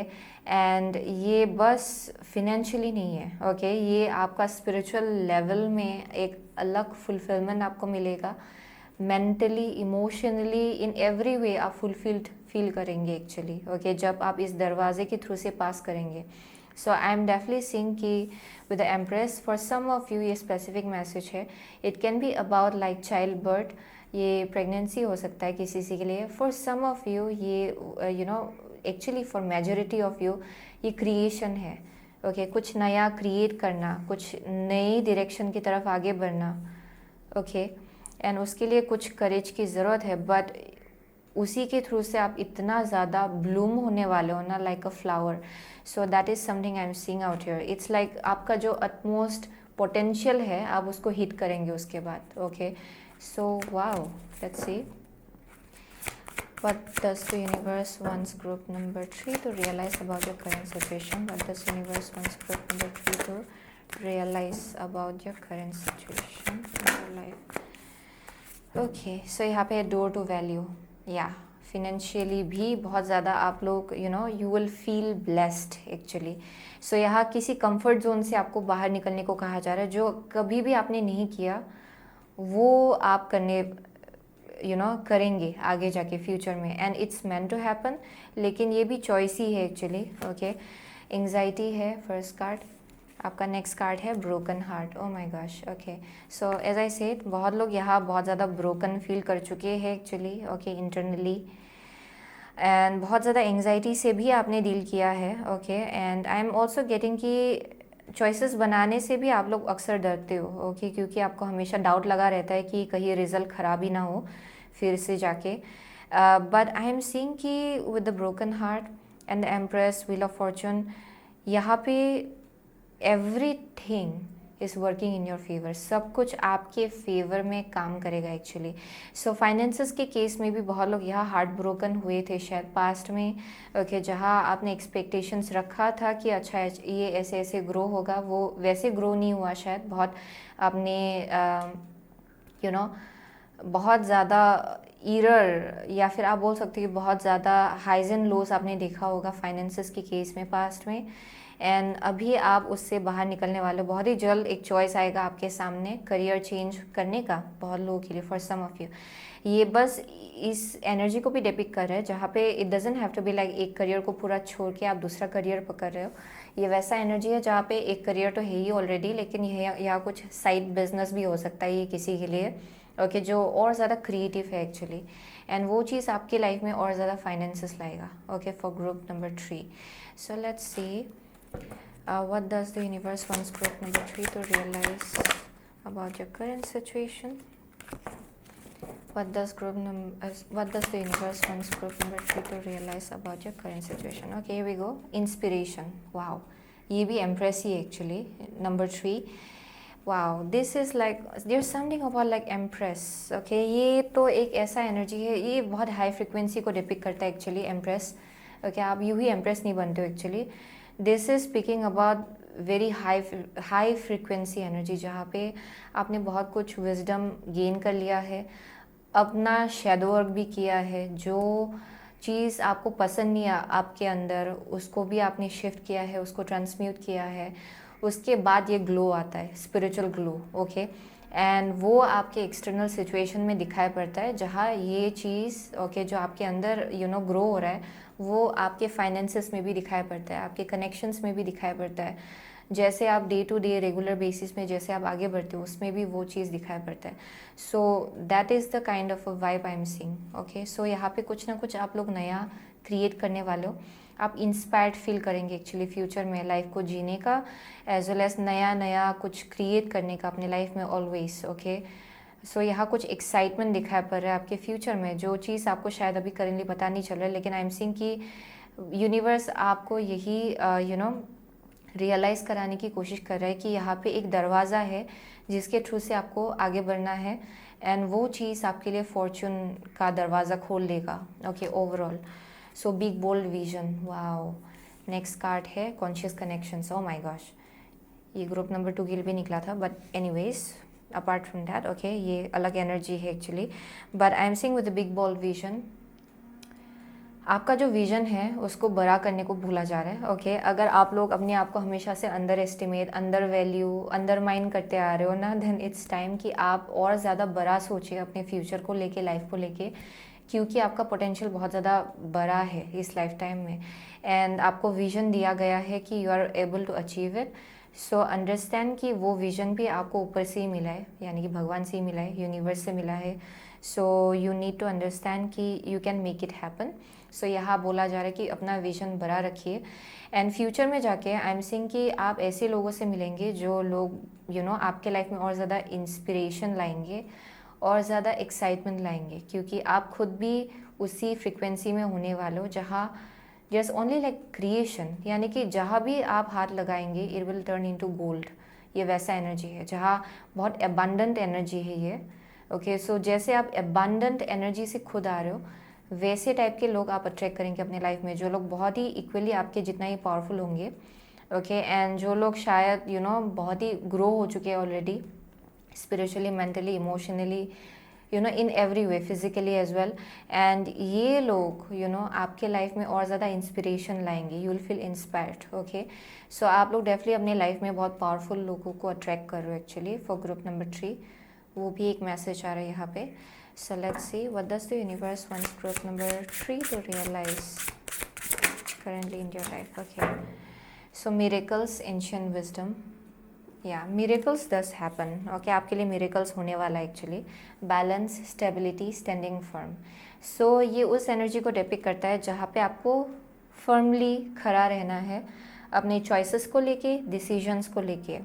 एंड ये बस फिनेंशियली नहीं है, ओके, ये आपका स्पिरिचुअल लेवल में एक अलग फुलफिलमेंट आपको मिलेगा, mentally, emotionally, in every way आप फुलफिल्ड फील करेंगे एक्चुअली, ओके, जब आप इस दरवाजे के थ्रू से पास करेंगे. So I am definitely seeing कि with the empress for some of you ये स्पेसिफिक मैसेज है. It can be about like child birth, ये प्रेगनेंसी हो सकता है किसी के लिए. फॉर सम ऑफ यू ये actually for majority of you ये क्रिएशन है, ओके, कुछ नया क्रिएट करना, कुछ नई डायरेक्शन की तरफ आगे बढ़ना, ओके, एंड उसके लिए कुछ करेज की ज़रूरत है, बट उसी के थ्रू से आप इतना ज़्यादा ब्लूम होने वाले हो ना, like a flower. So that is something I am seeing out here. It's like आपका जो अटमोस्ट पोटेंशियल है आप उसको हिट करेंगे उसके बाद, okay. So wow, let's see what does the universe wants group number 3 to realize about your current situation. What does universe wants group number 3 to realize about your current situation in your life. Okay, so यहाँ पे door to value, या financially भी बहुत ज़्यादा आप लोग you will feel blessed actually. So यहाँ किसी कंफर्ट जोन से आपको बाहर निकलने को कहा जा रहा है, जो कभी भी आपने नहीं किया वो आप करने करेंगे आगे जाके फ्यूचर में, and it's meant to happen. लेकिन ये भी चॉइस ही है एक्चुअली, ओके. एंग्जाइटी है फर्स्ट कार्ड, आपका नेक्स्ट कार्ड है broken heart. Oh my gosh, okay. So as I said बहुत लोग यहाँ बहुत ज़्यादा ब्रोकन फील कर चुके हैं एक्चुअली, ओके, इंटरनली, एंड बहुत ज़्यादा एंग्जाइटी से भी आपने डील किया है, okay. And I am also getting कि चॉइसेस बनाने से भी आप लोग अक्सर डरते हो, ओके, क्योंकि आपको हमेशा डाउट लगा रहता है कि कहीं रिजल्ट ख़राब ही ना हो फिर से जाके. बट आई एम सीइंग कि with the broken heart and the empress, wheel of Fortune, यहाँ पे everything is working in your favour, सब कुछ आपके फेवर में काम करेगा एक्चुअली। सो फाइनेंसेस के केस में भी बहुत लोग यहाँ हार्ट ब्रोकन हुए थे शायद पास्ट में, ओके, जहाँ आपने एक्सपेक्टेशंस रखा था कि अच्छा ये ऐसे ऐसे ग्रो होगा, वो वैसे ग्रो नहीं हुआ शायद, बहुत आपने बहुत ज़्यादा ईरर, या फिर आप बोल सकते हो कि बहुत ज़्यादा हाइज एंड लोस आपने देखा होगा फाइनेंसेस के केस में पास्ट में। एंड अभी आप उससे बाहर निकलने वाले, बहुत ही जल्द एक चॉइस आएगा आपके सामने करियर चेंज करने का बहुत लोगों के लिए, फॉर सम ऑफ यू। ये बस इस एनर्जी को भी डिपिक्ट कर रहा है जहाँ पे it doesn't have to be like एक करियर को पूरा छोड़ के आप दूसरा करियर पकड़ रहे हो। ये वैसा एनर्जी है जहाँ पे एक करियर तो है ही ऑलरेडी, लेकिन यह यहाँ कुछ साइड बिजनेस भी हो सकता है ये किसी के लिए, ओके, जो और ज़्यादा क्रिएटिव है एक्चुअली, एंड वो चीज़ आपकी लाइफ में और ज़्यादा फाइनेंसेस लाएगा, okay, for group number 3। So let's C what does the universe wants group number 3 to realize about your current situation. What does the universe wants group number 3 to realize about your current situation? Okay, here we go. Inspiration. Wow, ये भी empress he actually number 3. Wow, this is like there's something about like empress. Okay, ये तो एक ऐसा energy है, ये बहुत high frequency को डिपिक्ट करता है एक्चुअली एम्प्रेस। ओके, आप यूँ ही एम्प्रेस नहीं बनते हो actually. This is speaking about very high frequency energy, जहाँ पे आपने बहुत कुछ विजडम गेन कर लिया है, अपना शेडो वर्क भी किया है, जो चीज़ आपको पसंद नहीं आपके अंदर उसको भी आपने शिफ्ट किया है, उसको ट्रांसम्यूट किया है, उसके बाद ये ग्लो आता है, स्पिरिचुअल ग्लो, ओके, एंड वो आपके एक्सटर्नल सिचुएशन में दिखाई पड़ता है, जहाँ ये चीज़ ओके जो आपके अंदर ग्रो हो रहा है वो आपके फाइनेंसेस में भी दिखाई पड़ता है, आपके कनेक्शंस में भी दिखाई पड़ता है, जैसे आप day to day regular basis में जैसे आप आगे बढ़ते हो उसमें भी वो चीज़ दिखाई पड़ता है। So that is the kind of a vibe I am seeing, okay. So यहाँ पे कुछ ना कुछ आप लोग नया क्रिएट करने वाले हो, आप इंस्पायर्ड फील करेंगे एक्चुअली फ्यूचर में लाइफ को जीने का, एज वेल एज नया कुछ क्रिएट करने का अपने लाइफ में ऑलवेज, ओके। सो यहाँ कुछ एक्साइटमेंट दिखाई पड़ रहा है आपके फ्यूचर में, जो चीज़ आपको शायद अभी करेंटली पता नहीं चल रहा है, लेकिन आई एम सीइंग कि यूनिवर्स आपको यही रियलाइज़ कराने की कोशिश कर रहा है कि यहाँ पे एक दरवाज़ा है जिसके थ्रू से आपको आगे बढ़ना है, एंड वो चीज़ आपके लिए फॉर्चून का दरवाज़ा खोल देगा, okay, overall. So big bold vision, wow. Next card है conscious connections, oh my gosh, ये ग्रुप नंबर 2 के लिए भी निकला था, but anyways apart from that, okay, ये अलग एनर्जी है actually, but I am seeing with big bold vision. आपका जो विजन है उसको बड़ा करने को भूला जा रहा है, ओके। अगर आप लोग अपने आप को हमेशा से under estimate, under value, undermine करते आ रहे हो ना, देन इट्स टाइम कि आप और ज़्यादा बड़ा सोचिए अपने फ्यूचर को लेके, लाइफ को लेके, क्योंकि आपका पोटेंशियल बहुत ज़्यादा बड़ा है इस लाइफ टाइम में, एंड आपको विजन दिया गया है कि you are able to achieve it. So understand कि वो विजन भी आपको ऊपर से ही मिला है, यानी कि भगवान से ही मिला है, यूनिवर्स से मिला है। So you need to understand कि you can make it happen. So यहाँ बोला जा रहा है कि अपना विजन बड़ा रखिए, एंड फ्यूचर में जाके आई एम सीइंग कि आप ऐसे लोगों से मिलेंगे जो लोग आपके लाइफ में और ज़्यादा इंस्पिरेशन लाएंगे और ज़्यादा एक्साइटमेंट लाएंगे, क्योंकि आप खुद भी उसी फ्रिक्वेंसी में होने वाले हो जहाँ जस्ट ओनली लाइक क्रिएशन, यानी कि जहाँ भी आप हाथ लगाएंगे it will turn into gold. ये वैसा एनर्जी है जहाँ बहुत अबंडेंट एनर्जी है ये, ओके। सो जैसे आप अबंडेंट एनर्जी से खुद आ रहे हो, वैसे टाइप के लोग आप अट्रैक्ट करेंगे अपने लाइफ में, जो लोग बहुत ही इक्वली आपके जितना ही पावरफुल होंगे, ओके, एंड जो लोग शायद बहुत ही ग्रो हो चुके हैं already spiritually, mentally, emotionally, in every way, physically as well, and ये लोग आपके लाइफ में और ज़्यादा इंस्पिरेशन लाएंगे, you will feel inspired, okay. So आप लोग डेफिनेटली अपने लाइफ में बहुत पावरफुल लोगों को अट्रैक्ट कर रहे हो एक्चुअली फॉर ग्रुप नंबर 3, वो भी एक मैसेज आ रहा है यहाँ पे। So let's see what does the universe wants group number 3 to realize currently in your life. Okay, so miracles, ancient wisdom, yeah, miracles does happen, okay, आपके लिए miracles होने वाला है actually। balance, stability, standing firm, so ये उस energy को depict करता है जहाँ पे आपको firmly खड़ा रहना है अपने choices को लेके, decisions को लेके,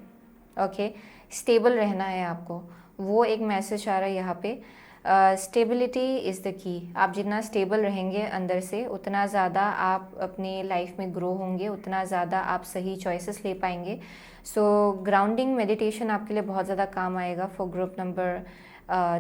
okay, stable रहना है आपको, वो एक मैसेज आ रहा है यहाँ पे। Stability is the key. आप जितना स्टेबल रहेंगे अंदर से, उतना ज़्यादा आप अपनी लाइफ में ग्रो होंगे, उतना ज़्यादा आप सही चॉइसेस ले पाएंगे। सो ग्राउंडिंग मेडिटेशन आपके लिए बहुत ज़्यादा काम आएगा फॉर ग्रुप नंबर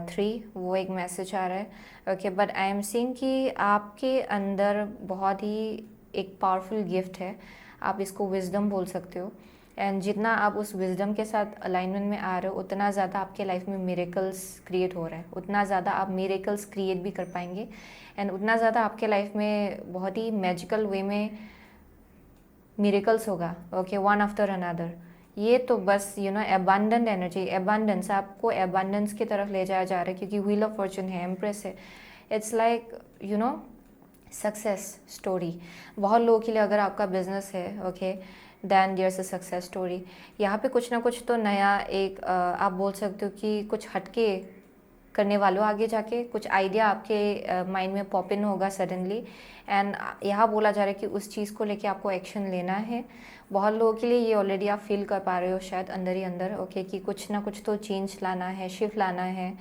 3, वो एक मैसेज आ रहा है। Okay, but I am seeing कि आपके अंदर बहुत ही एक पावरफुल गिफ्ट है, आप इसको विजडम बोल सकते हो। एंड जितना आप उस विजडम के साथ अलाइनमेंट में आ रहे हो, उतना ज़्यादा आपके लाइफ में मिरेकल्स क्रिएट हो रहा है, उतना ज़्यादा आप मिरेकल्स क्रिएट भी कर पाएंगे। एंड उतना ज़्यादा आपके लाइफ में बहुत ही मैजिकल वे में मिरेकल्स होगा। Okay, one after another. ये तो बस एबंडेंट एनर्जी, एबंडेंस, आपको एबंडेंस की तरफ ले जाया जा रहा है, क्योंकि व्हील ऑफ फॉर्चून है, एम्प्रेस है। It's like success story. बहुत लोगों के लिए अगर आपका बिजनेस है, okay, then there's a success story. यहाँ पे कुछ ना कुछ तो नया एक आप बोल सकते हो कि कुछ हटके करने वालों, आगे जाके कुछ आइडिया आपके माइंड में पॉप इन होगा सडनली। एंड यहाँ बोला जा रहा है कि उस चीज़ को लेके आपको एक्शन लेना है। बहुत लोगों के लिए ये ऑलरेडी आप फील कर पा रहे हो शायद अंदर ही अंदर, ओके, कि कुछ ना कुछ तो चेंज लाना है, शिफ्ट लाना है।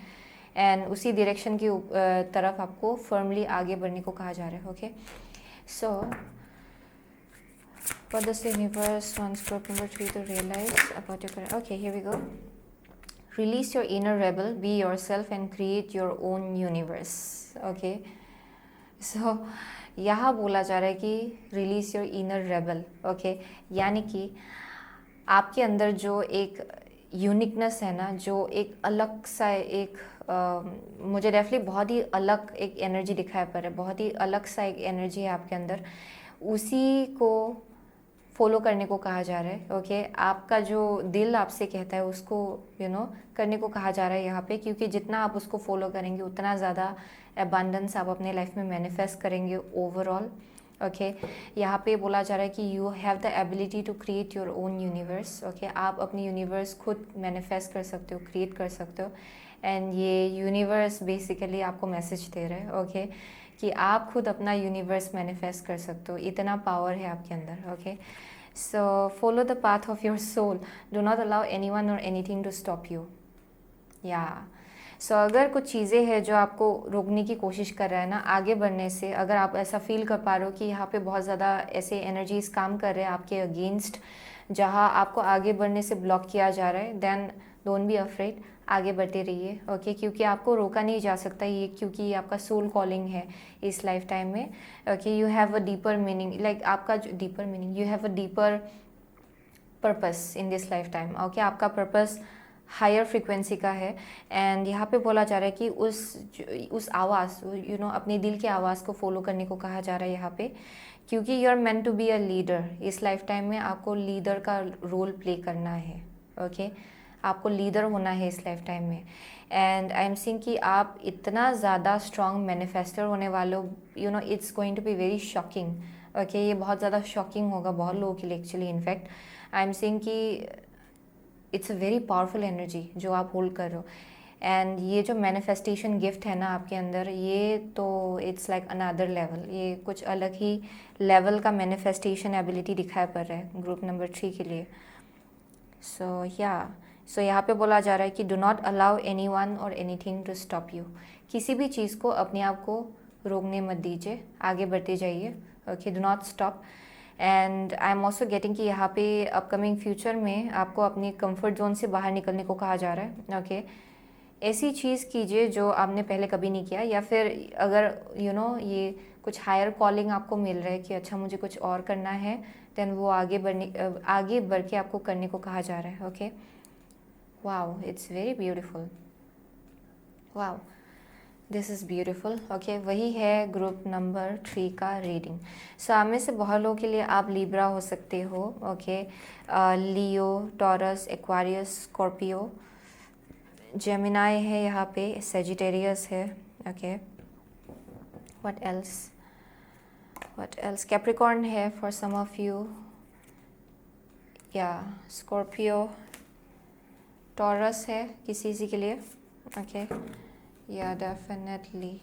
एंड उसी डायरेक्शन की तरफ आपको फर्मली आगे बढ़ने को कहा जा रहा है। Okay, so what does the universe wants group number 3 to realize about your career? Okay, here we go. Release your inner rebel, be yourself and create your own universe. Okay, so यहाँ बोला जा रहा है कि release your inner rebel. Okay, यानी कि आपके अंदर जो एक यूनिकनेस है ना, जो एक अलग सा एक मुझे डेफिनेटली बहुत ही अलग एक एनर्जी दिखाई पड़ रहा है, बहुत ही अलग सा एक एनर्जी है आपके अंदर, उसी को फॉलो करने को कहा जा रहा है। ओके, आपका जो दिल आपसे कहता है उसको करने को कहा जा रहा है यहाँ पे, क्योंकि जितना आप उसको फॉलो करेंगे उतना ज़्यादा अबंडेंस आप अपने लाइफ में मैनिफेस्ट करेंगे ओवरऑल। ओके, यहाँ पे बोला जा रहा है कि you have the ability to create your own universe. Okay, आप अपनी यूनिवर्स खुद मैनिफेस्ट कर सकते हो, क्रिएट कर सकते हो। एंड ये यूनिवर्स बेसिकली आपको मैसेज दे रहा है, ओके, कि आप खुद अपना यूनिवर्स मैनिफेस्ट कर सकते हो, इतना पावर है आपके अंदर। Okay, so follow the path of your soul, do not allow anyone और एनीथिंग टू स्टॉप यू। या सो अगर कुछ चीज़ें हैं जो आपको रोकने की कोशिश कर रहा है ना आगे बढ़ने से, अगर आप ऐसा फील कर पा रहे हो कि यहाँ पे बहुत ज़्यादा ऐसे एनर्जीज काम कर रहे हैं आपके अगेंस्ट, जहाँ आपको आगे बढ़ने से ब्लॉक किया जा रहा है, देन डोंट बी अफ्रेड, आगे बढ़ते रहिए। ओके, क्योंकि आपको रोका नहीं जा सकता ये, क्योंकि ये आपका सोल कॉलिंग है इस लाइफ टाइम में। Okay, you have a deeper meaning, like आपका जो deeper meaning, you have a deeper purpose in this life time. Okay, आपका पर्पस हायर फ्रिक्वेंसी का है। एंड यहाँ पे बोला जा रहा है कि उस आवाज़ अपने दिल की आवाज़ को फॉलो करने को कहा जा रहा है यहाँ पे, क्योंकि you are meant to be a leader. इस लाइफ टाइम में आपको लीडर का रोल प्ले करना है। ओके, आपको लीडर होना है इस लाइफ टाइम में। एंड आई एम सीइंग कि आप इतना ज़्यादा स्ट्रॉन्ग मैनिफेस्टर होने वाले हो, it's going to be very shocking. Okay, ये बहुत ज़्यादा शॉकिंग होगा बहुत लोगों के लिए actually. In fact I am seeing कि it's a very powerful energy जो आप होल्ड कर रहे हो। एंड ये जो मैनिफेस्टेशन गिफ्ट है ना आपके अंदर, ये तो इट्स लाइक अनदर लेवल, ये कुछ अलग ही लेवल का मैनिफेस्टेशन एबिलिटी दिखाई पड़ रहा है ग्रुप नंबर 3 के लिए। सो यहाँ पे बोला जा रहा है कि do not allow any one और एनीथिंग टू स्टॉप यू। किसी भी चीज़ को अपने आप को रोकने मत दीजिए, आगे बढ़ते जाइए। Okay, do not stop. And I am also getting कि यहाँ पे अपकमिंग फ्यूचर में आपको अपनी कंफर्ट जोन से बाहर निकलने को कहा जा रहा है। ओके, ऐसी चीज़ कीजिए जो आपने पहले कभी नहीं किया, या फिर अगर ये कुछ हायर कॉलिंग आपको मिल रहा है कि अच्छा मुझे कुछ और करना है, देन वो आगे बढ़ के आपको करने को कहा जा रहा है। Okay, wow, it's very beautiful, wow, this is beautiful. Okay, वही है ग्रुप नंबर 3 का रीडिंग। सो आप में से बहुत लोगों के लिए आप लिब्रा हो सकते हो। Okay, Leo, Taurus, Aquarius, Scorpio, Gemini है यहाँ पे, सेजिटेरियस है। ओके, व्हाट एल्स, कैप्रिकॉर्न है फॉर सम ऑफ यू, या स्कॉर्पियो, टॉरस है किसी के लिए। ओके, या डेफिनेटली,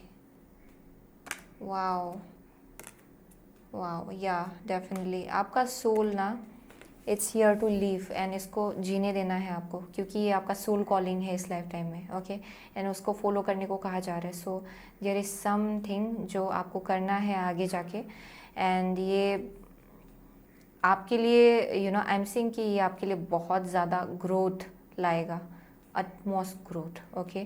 वाओ, या डेफिनेटली आपका सोल ना it's here to live and इसको जीने देना है आपको, क्योंकि ये आपका सोल कॉलिंग है इस लाइफ टाइम में, ओके। एंड उसको फॉलो करने को कहा जा रहा है। सो देयर इज़ समथिंग जो आपको करना है आगे जाके, एंड ये आपके लिए आई एम सेइंग कि ये आपके लिए बहुत ज़्यादा ग्रोथ लाएगा, अटमोस्ट ग्रोथ, ओके।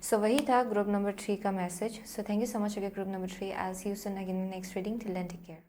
सो वही था ग्रुप नंबर 3 का message. So thank you so much again group number 3। I see you soon again in next reading. Till then take care.